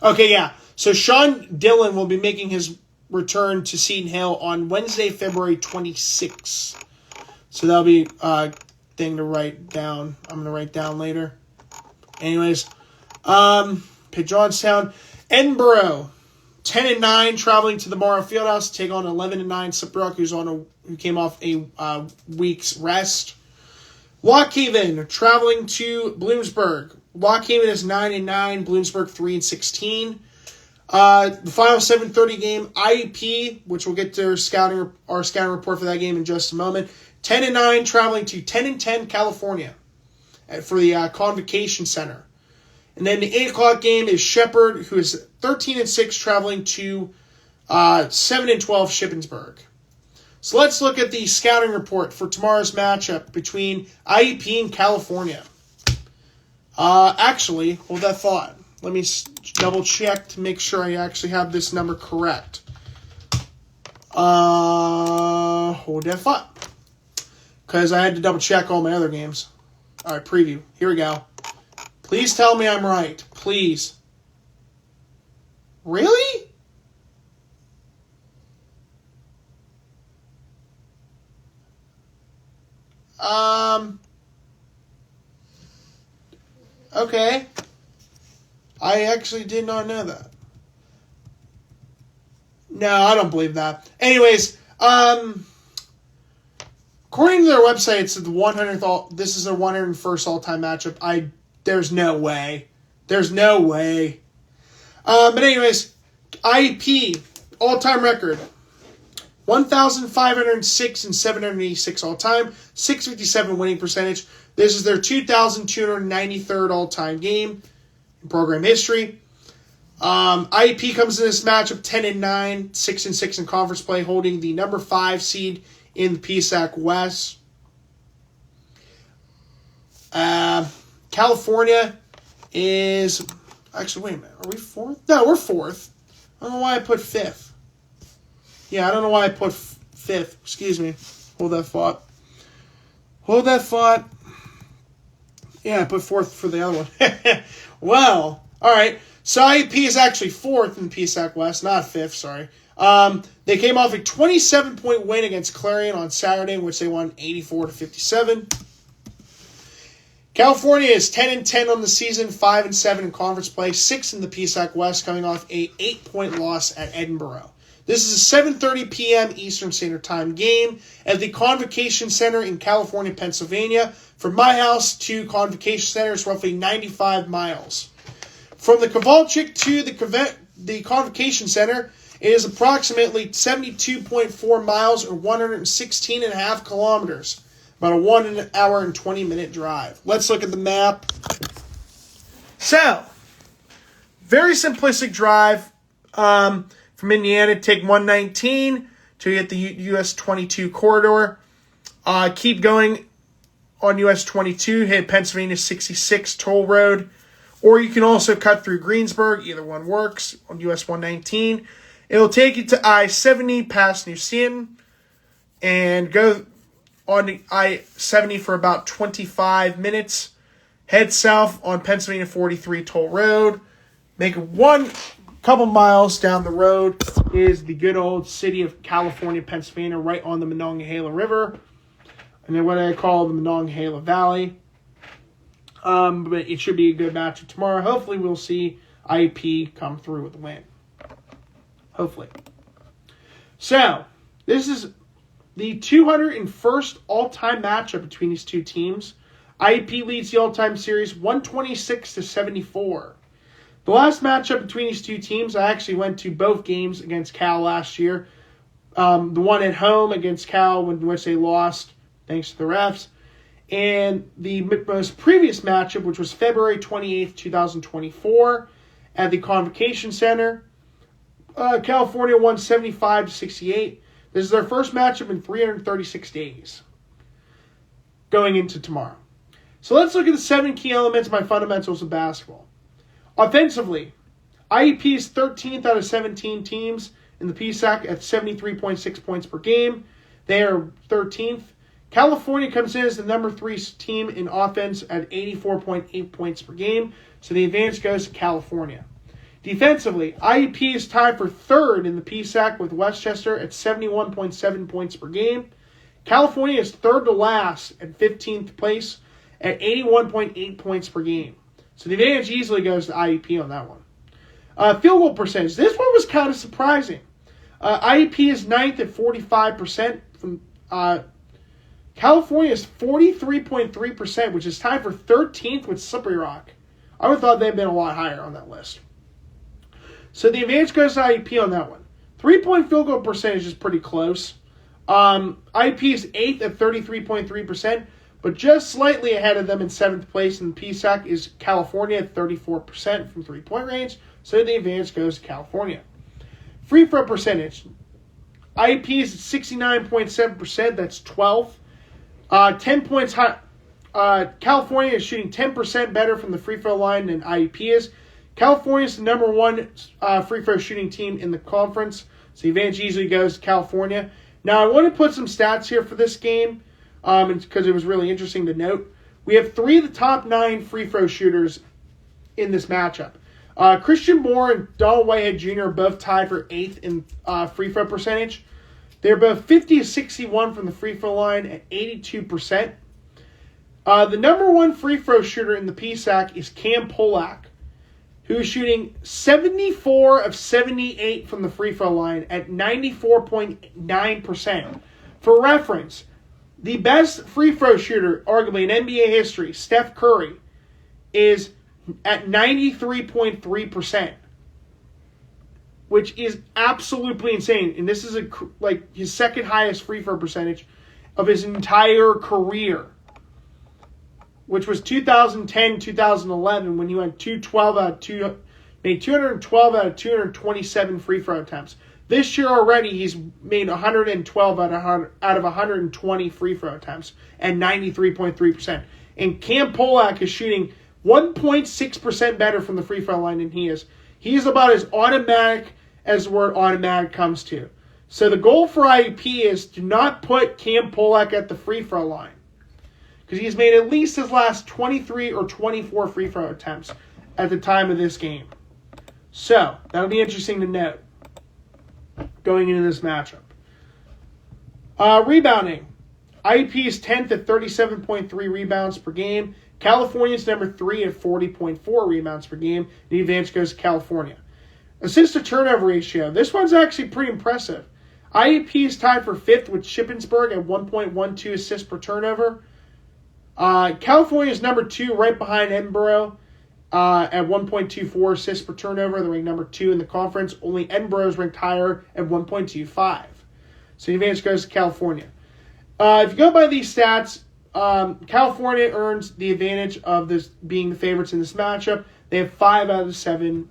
Okay, yeah, so Sean Dillon will be making his return to Seton Hill on Wednesday, February 26th. So that'll be thing to write down. I'm going to write down later. Anyways, Pitt Johnstown. Edinburgh, 10-9, traveling to the Morrow Fieldhouse to take on 11-9 Sipbrook, who came off a week's rest. Lockhaven, traveling to Bloomsburg. Lockhaven is 9-9, Bloomsburg 3-16. The final 7:30 game, IEP, which we'll get to our scouting report for that game in just a moment. 10-9, traveling to 10-10 California for the Convocation Center. And then the 8 o'clock game is Shepherd, who is 13-6, traveling to 7-12 Shippensburg. So let's look at the scouting report for tomorrow's matchup between IEP and California. Actually, hold that thought. Let me double check to make sure I actually have this number correct. Hold that thought. Because I had to double check all my other games. All right, preview. Here we go. Please tell me I'm right. Please. Really? Okay. I actually did not know that. No, I don't believe that. Anyways, according to their website, it's the 100th. This is their 101st all-time matchup. There's no way. There's no way. But anyways, IEP all-time record 1,506 and 786 all-time, 657 winning percentage. This is their 2,293rd all-time game in program history. IEP comes in this matchup 10-9, 6-6 in conference play, holding the number 5 seed in the PSAC West. California is... Actually, wait a minute. Are we 4th? No, we're 4th. I don't know why I put 5th. Yeah, I don't know why I put 5th. Excuse me. Hold that thought. Yeah, I put 4th for the other one. Well, all right. So IEP is actually 4th in the PSAC West, not 5th, sorry. They came off a 27-point win against Clarion on Saturday, in which they won 84-57. California is 10-10 on the season, 5-7 in conference play, 6 in the PSAC West, coming off a 8-point loss at Edinburgh. This is a 7:30 p.m. Eastern Standard Time game at the Convocation Center in California, Pennsylvania. From my house to Convocation Center is roughly 95 miles. From the Kovalchik to the Convocation Center, it is approximately 72.4 miles or 116.5 kilometers. About a 1 hour and 20-minute drive. Let's look at the map. So, very simplistic drive. From Indiana, take 119 to get the US 22 corridor. Keep going on US 22, hit Pennsylvania 66 toll road. Or you can also cut through Greensburg. Either one works on US 119. It'll take you to I-70 past New Stanton and go on the I-70 for about 25 minutes. Head south on Pennsylvania 43 toll road. Make one couple miles down the road is the good old city of California, Pennsylvania, right on the Monongahela River. And then what I call the Monongahela Valley. But it should be a good matchup tomorrow. Hopefully we'll see IEP come through with a win. Hopefully. So, this is the 201st all-time matchup between these two teams. IEP leads the all-time series 126-74. The last matchup between these two teams, I actually went to both games against Cal last year. The one at home against Cal, in which they lost, thanks to the refs. And the most previous matchup, which was February 28th, 2024, at the Convocation Center. California won 75-68. This is their first matchup in 336 days going into tomorrow. So let's look at the 7 key elements of my fundamentals of basketball. Offensively, IEP is 13th out of 17 teams in the PSAC at 73.6 points per game. They are 13th. California comes in as the number 3 team in offense at 84.8 points per game. So the advantage goes to California. Defensively, IEP is tied for 3rd in the PSAC with Westchester at 71.7 points per game. California is 3rd to last at 15th place at 81.8 points per game. So the advantage easily goes to IEP on that one. Field goal percentage. This one was kind of surprising. IEP is 9th at 45%. California is 43.3%, which is tied for 13th with Slippery Rock. I would have thought they'd been a lot higher on that list. So the advantage goes to IEP on that one. 3-point field goal percentage is pretty close. IEP is 8th at 33.3%, but just slightly ahead of them in 7th place in the PSAC is California at 34% from 3-point range. So the advantage goes to California. Free throw percentage. IEP is at 69.7%. That's 12th. 10 points high. California is shooting 10% better from the free throw line than IEP is. California is the number 1 free throw shooting team in the conference. So the advantage easily goes to California. Now, I want to put some stats here for this game because it was really interesting to note. We have 3 of the top 9 free throw shooters in this matchup. Christian Moore and Donald Whitehead Jr. are both tied for 8th in free throw percentage. They're both 50-61 from the free throw line at 82%. The number 1 free throw shooter in the PSAC is Cam Polak, who is shooting 74 of 78 from the free throw line at 94.9%. For reference, the best free throw shooter, arguably in NBA history, Steph Curry, is at 93.3%. which is absolutely insane. And this is like his second highest free throw percentage of his entire career, which was 2010-2011 when he went 212 out of 227 free throw attempts. This year already, he's made 112 out of 120 free throw attempts and 93.3%. And Cam Polak is shooting 1.6% better from the free throw line than he is. He's about as automatic as the word automatic comes to. So the goal for IUP is to not put Cam Polak at the free throw line, because he's made at least his last 23 or 24 free throw attempts at the time of this game. So that'll be interesting to note going into this matchup. Rebounding. IUP is 10th at 37.3 rebounds per game. California's number 3 at 40.4 rebounds per game. The advantage goes to California. Assist to turnover ratio. This one's actually pretty impressive. IUP is tied for 5th with Shippensburg at 1.12 assists per turnover. California is number 2 right behind Edinburgh at 1.24 assists per turnover. They're ranked number 2 in the conference. Only Edinburgh is ranked higher at 1.25. So the advantage goes to California. If you go by these stats, California earns the advantage of this being the favorites in this matchup. They have 5 out of 7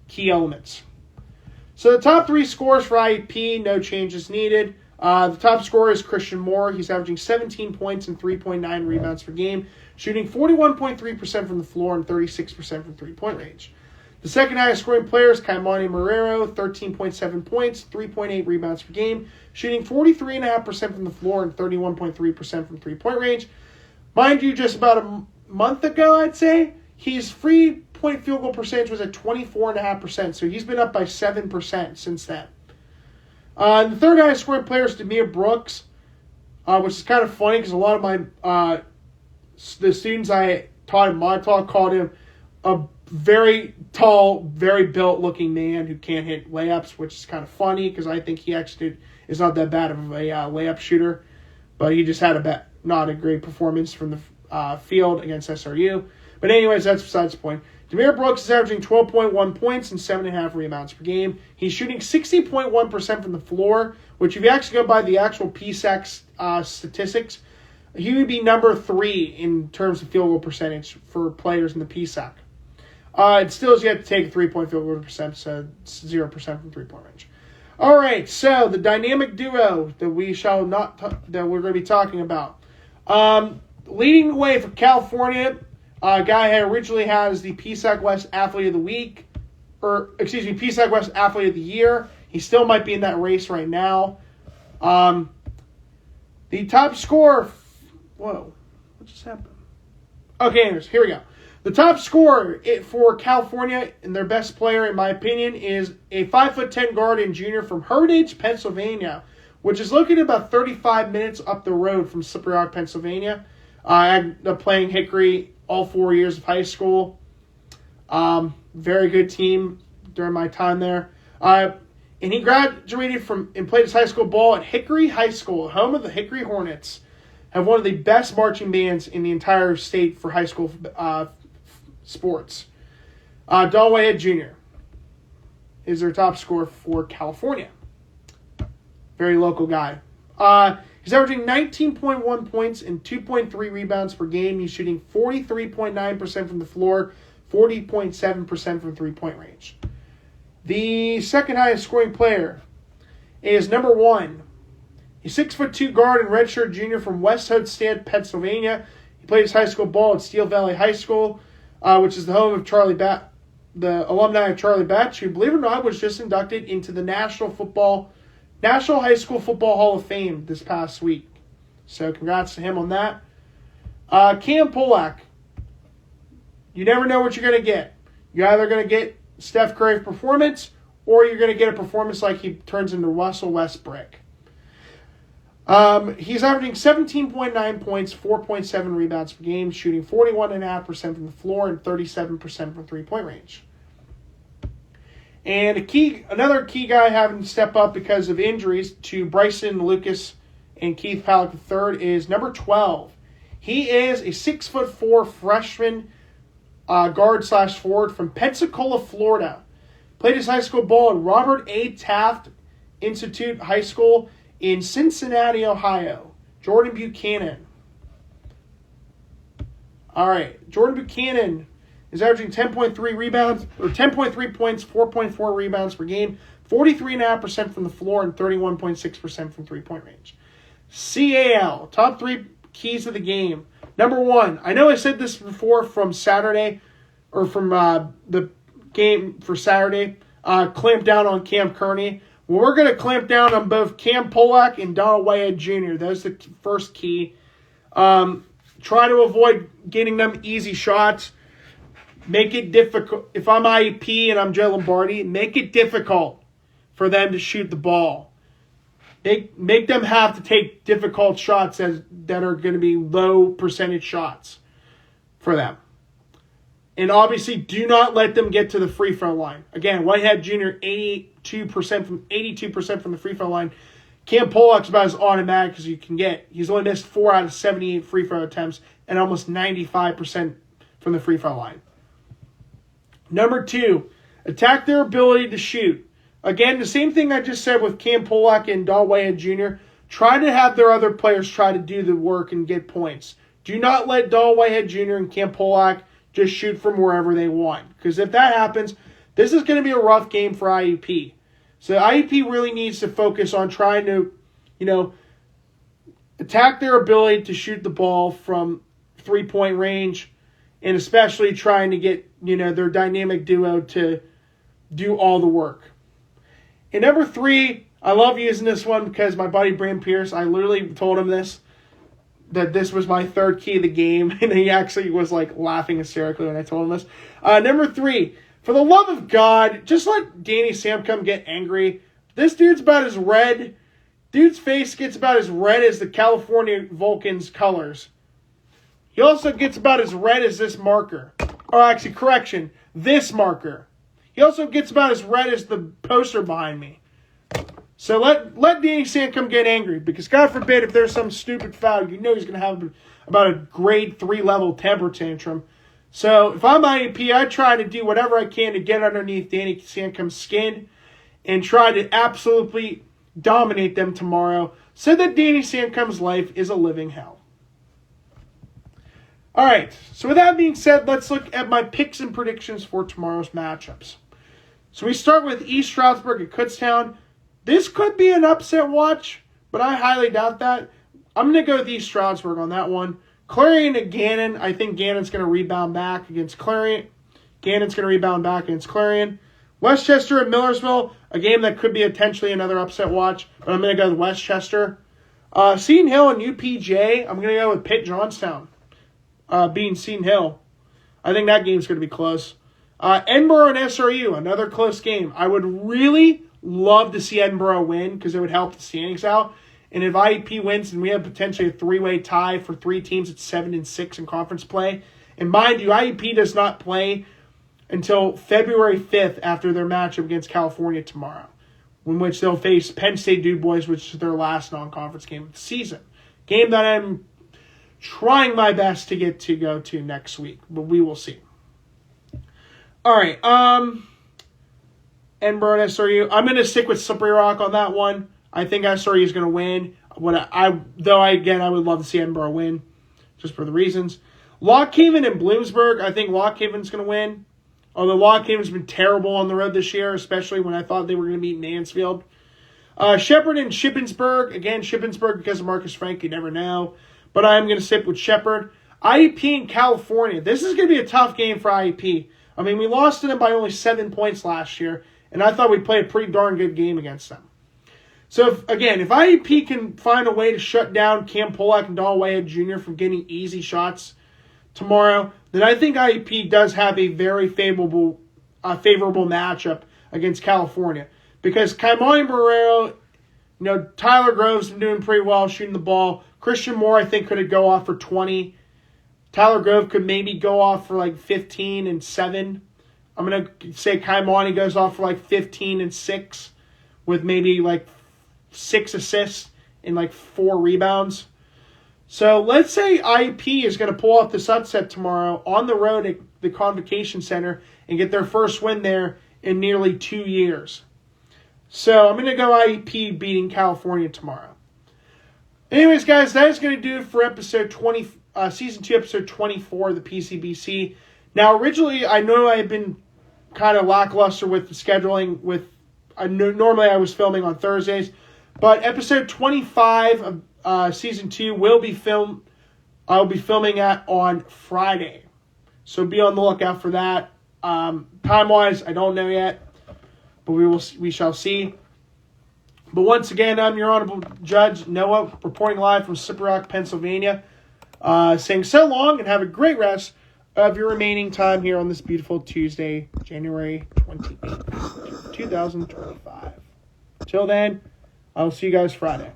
key elements. So the top 3 scores for IUP, no changes needed. The top scorer is Christian Moore. He's averaging 17 points and 3.9 rebounds per game, shooting 41.3% from the floor and 36% from three-point range. The second highest scoring player is Kaimani Marrero, 13.7 points, 3.8 rebounds per game, shooting 43.5% from the floor and 31.3% from three-point range. Mind you, just about a month ago, I'd say, his free-point field goal percentage was at 24.5%, so he's been up by 7% since then. The third highest scoring player is Demir Brooks, which is kind of funny because a lot of my the students I taught in my talk called him a very tall, very built-looking man who can't hit layups, which is kind of funny because I think he actually is not that bad of a layup shooter, but he just had not a great performance from the field against SRU. But anyways, that's besides the point. Demir Brooks is averaging 12.1 points and 7.5 rebounds per game. He's shooting 60.1% from the floor, which if you actually go by the actual PSAC statistics, he would be number 3 in terms of field goal percentage for players in the PSAC. It still has yet to take a 3-point field goal percent, so it's 0% from three-point range. All right, so the dynamic duo that we're going to be talking about. Leading the way for California, a guy who originally has the PSAC West Athlete of the Week, PSAC West Athlete of the Year. He still might be in that race right now. The top scorer. Whoa, what just happened? Okay, anyways, here we go. The top scorer for California and their best player, in my opinion, is a 5'10" guard and junior from Heritage, Pennsylvania, which is located about 35 minutes up the road from Slippery Rock, Pennsylvania. I ended up playing Hickory all 4 years of high school. Very good team during my time there. And he graduated and played his high school ball at Hickory High School, home of the Hickory Hornets. Have one of the best marching bands in the entire state for high school sports. Don Whitehead Jr. is their top scorer for California. Very local guy. He's averaging 19.1 points and 2.3 rebounds per game. He's shooting 43.9% from the floor, 40.7% from three-point range. The second highest scoring player is number 1. He's 6'2" guard and redshirt junior from West Hempstead, Pennsylvania. He played his high school ball at Steel Valley High School, which is the home of the alumni of Charlie Batch, who, believe it or not, was just inducted into the National High School Football Hall of Fame this past week. So congrats to him on that. Cam Polak. You never know what you're going to get. You're either going to get Steph Curry performance, or you're going to get a performance like he turns into Russell Westbrook. He's averaging 17.9 points, 4.7 rebounds per game, shooting 41.5% from the floor and 37% from three-point range. And another key guy having to step up because of injuries to Bryson Lucas and Keith Palak III is number 12. He is a 6'4" freshman guard/forward from Pensacola, Florida. played his high school ball at Robert A. Taft Institute High School in Cincinnati, Ohio. Jordan Buchanan. All right, Jordan Buchanan is averaging 10.3 rebounds, or 10.3 points, 4.4 rebounds per game, 43.5% from the floor, and 31.6% from three-point range. CAL, top 3 keys of the game. Number 1, I know I said this before from Saturday, or from the game for Saturday, clamp down on Cam Kearney. Well, we're going to clamp down on both Cam Polak and Donald Whitehead Jr. That's the first key. Try to avoid getting them easy shots. Make it difficult. If I'm IEP and I'm Joe Lombardi, make it difficult for them to shoot the ball. Make them have to take difficult shots that are going to be low percentage shots for them. And obviously, do not let them get to the free throw line. Again, Whitehead Jr. 82% from the free throw line. Cam Polak's about as automatic as you can get. He's only missed 4 out of 78 free throw attempts and almost 95% from the free throw line. Number 2, attack their ability to shoot. Again, the same thing I just said with Cam Polak and Donald Whitehead Jr. Try to have their other players try to do the work and get points. Do not let Donald Whitehead Jr. and Cam Polak just shoot from wherever they want. Because if that happens, this is going to be a rough game for IUP. So IUP really needs to focus on trying to, attack their ability to shoot the ball from three-point range, and especially trying to get, their dynamic duo to do all the work. And number 3, I love using this one because my buddy Bram Pierce, I literally told him that this was my third key of the game, and he actually was laughing hysterically when I told him this. Number 3, for the love of God, just let Danny Samcom get angry. This dude's about as red. Dude's face gets about as red as the California Vulcans colors. He also gets about as red as this marker. Or actually, correction, this marker. He also gets about as red as the poster behind me. So let Danny Samcom get angry, because God forbid if there's some stupid foul, he's going to have about a grade 3 level temper tantrum. So if I'm IEP, I try to do whatever I can to get underneath Danny Samcom's skin and try to absolutely dominate them tomorrow so that Danny Samcom's life is a living hell. All right, so with that being said, let's look at my picks and predictions for tomorrow's matchups. So we start with East Stroudsburg at Kutztown. This could be an upset watch, but I highly doubt that. I'm going to go with East Stroudsburg on that one. Clarion at Gannon. I think Gannon's going to rebound back against Clarion. Gannon's going to rebound back against Clarion. Westchester at Millersville, a game that could be potentially another upset watch, but I'm going to go with Westchester. Seton Hill and UPJ, I'm going to go with Pitt Johnstown beating Seton Hill. I think that game's going to be close. Edinburgh and SRU, another close game. I would really love to see Edinburgh win because it would help the standings out. And if IEP wins, then we have potentially a 3-way tie for 3 teams at 7-6 in conference play. And mind you, IEP does not play until February 5th after their matchup against California tomorrow, in which they'll face Penn State Dude Boys, which is their last non-conference game of the season. Game that I'm trying my best to get to go to next week, but we will see. All right, Edinburgh and SRU. I'm going to stick with Slippery Rock on that one. I think SRU is going to win. I would love to see Edinburgh win, just for the reasons. Lock Haven and Bloomsburg. I think Lock Haven's going to win. Although Lock Haven's been terrible on the road this year, especially when I thought they were going to beat Mansfield. Shepherd and Shippensburg. Again, Shippensburg because of Marcus Frank. You never know. But I'm going to stick with Shepherd. IEP in California. This is going to be a tough game for IEP. I mean, we lost to them by only 7 points last year, and I thought we'd play a pretty darn good game against them. So, if IEP can find a way to shut down Cam Polak and Donald Whitehead Jr. from getting easy shots tomorrow, then I think IEP does have a very favorable matchup against California. Because Kaimani Barrero, Tyler Grove's been doing pretty well shooting the ball. Christian Moore, I think, could go off for 20. Tyler Grove could maybe go off for 15 and 7. I'm going to say Kaimani goes off for 15 and 6 with maybe 6 assists and 4 rebounds. So let's say IEP is going to pull off this upset tomorrow on the road at the Convocation Center and get their first win there in nearly 2 years. So I'm going to go IEP beating California tomorrow. Anyways, guys, that is going to do it for Season 2, Episode 24 of the PCBC. Now, originally, I know I had been kind of lackluster with the scheduling. Normally, I was filming on Thursdays. But Episode 25 of Season 2 will be filmed. I'll be filming on Friday. So be on the lookout for that. Time-wise, I don't know yet. But we shall see. But once again, I'm your Honorable Judge, Noah, reporting live from Slippery Rock, Pennsylvania. Saying so long and have a great rest of your remaining time here on this beautiful Tuesday, January 28th, 2025. Till then, I'll see you guys Friday.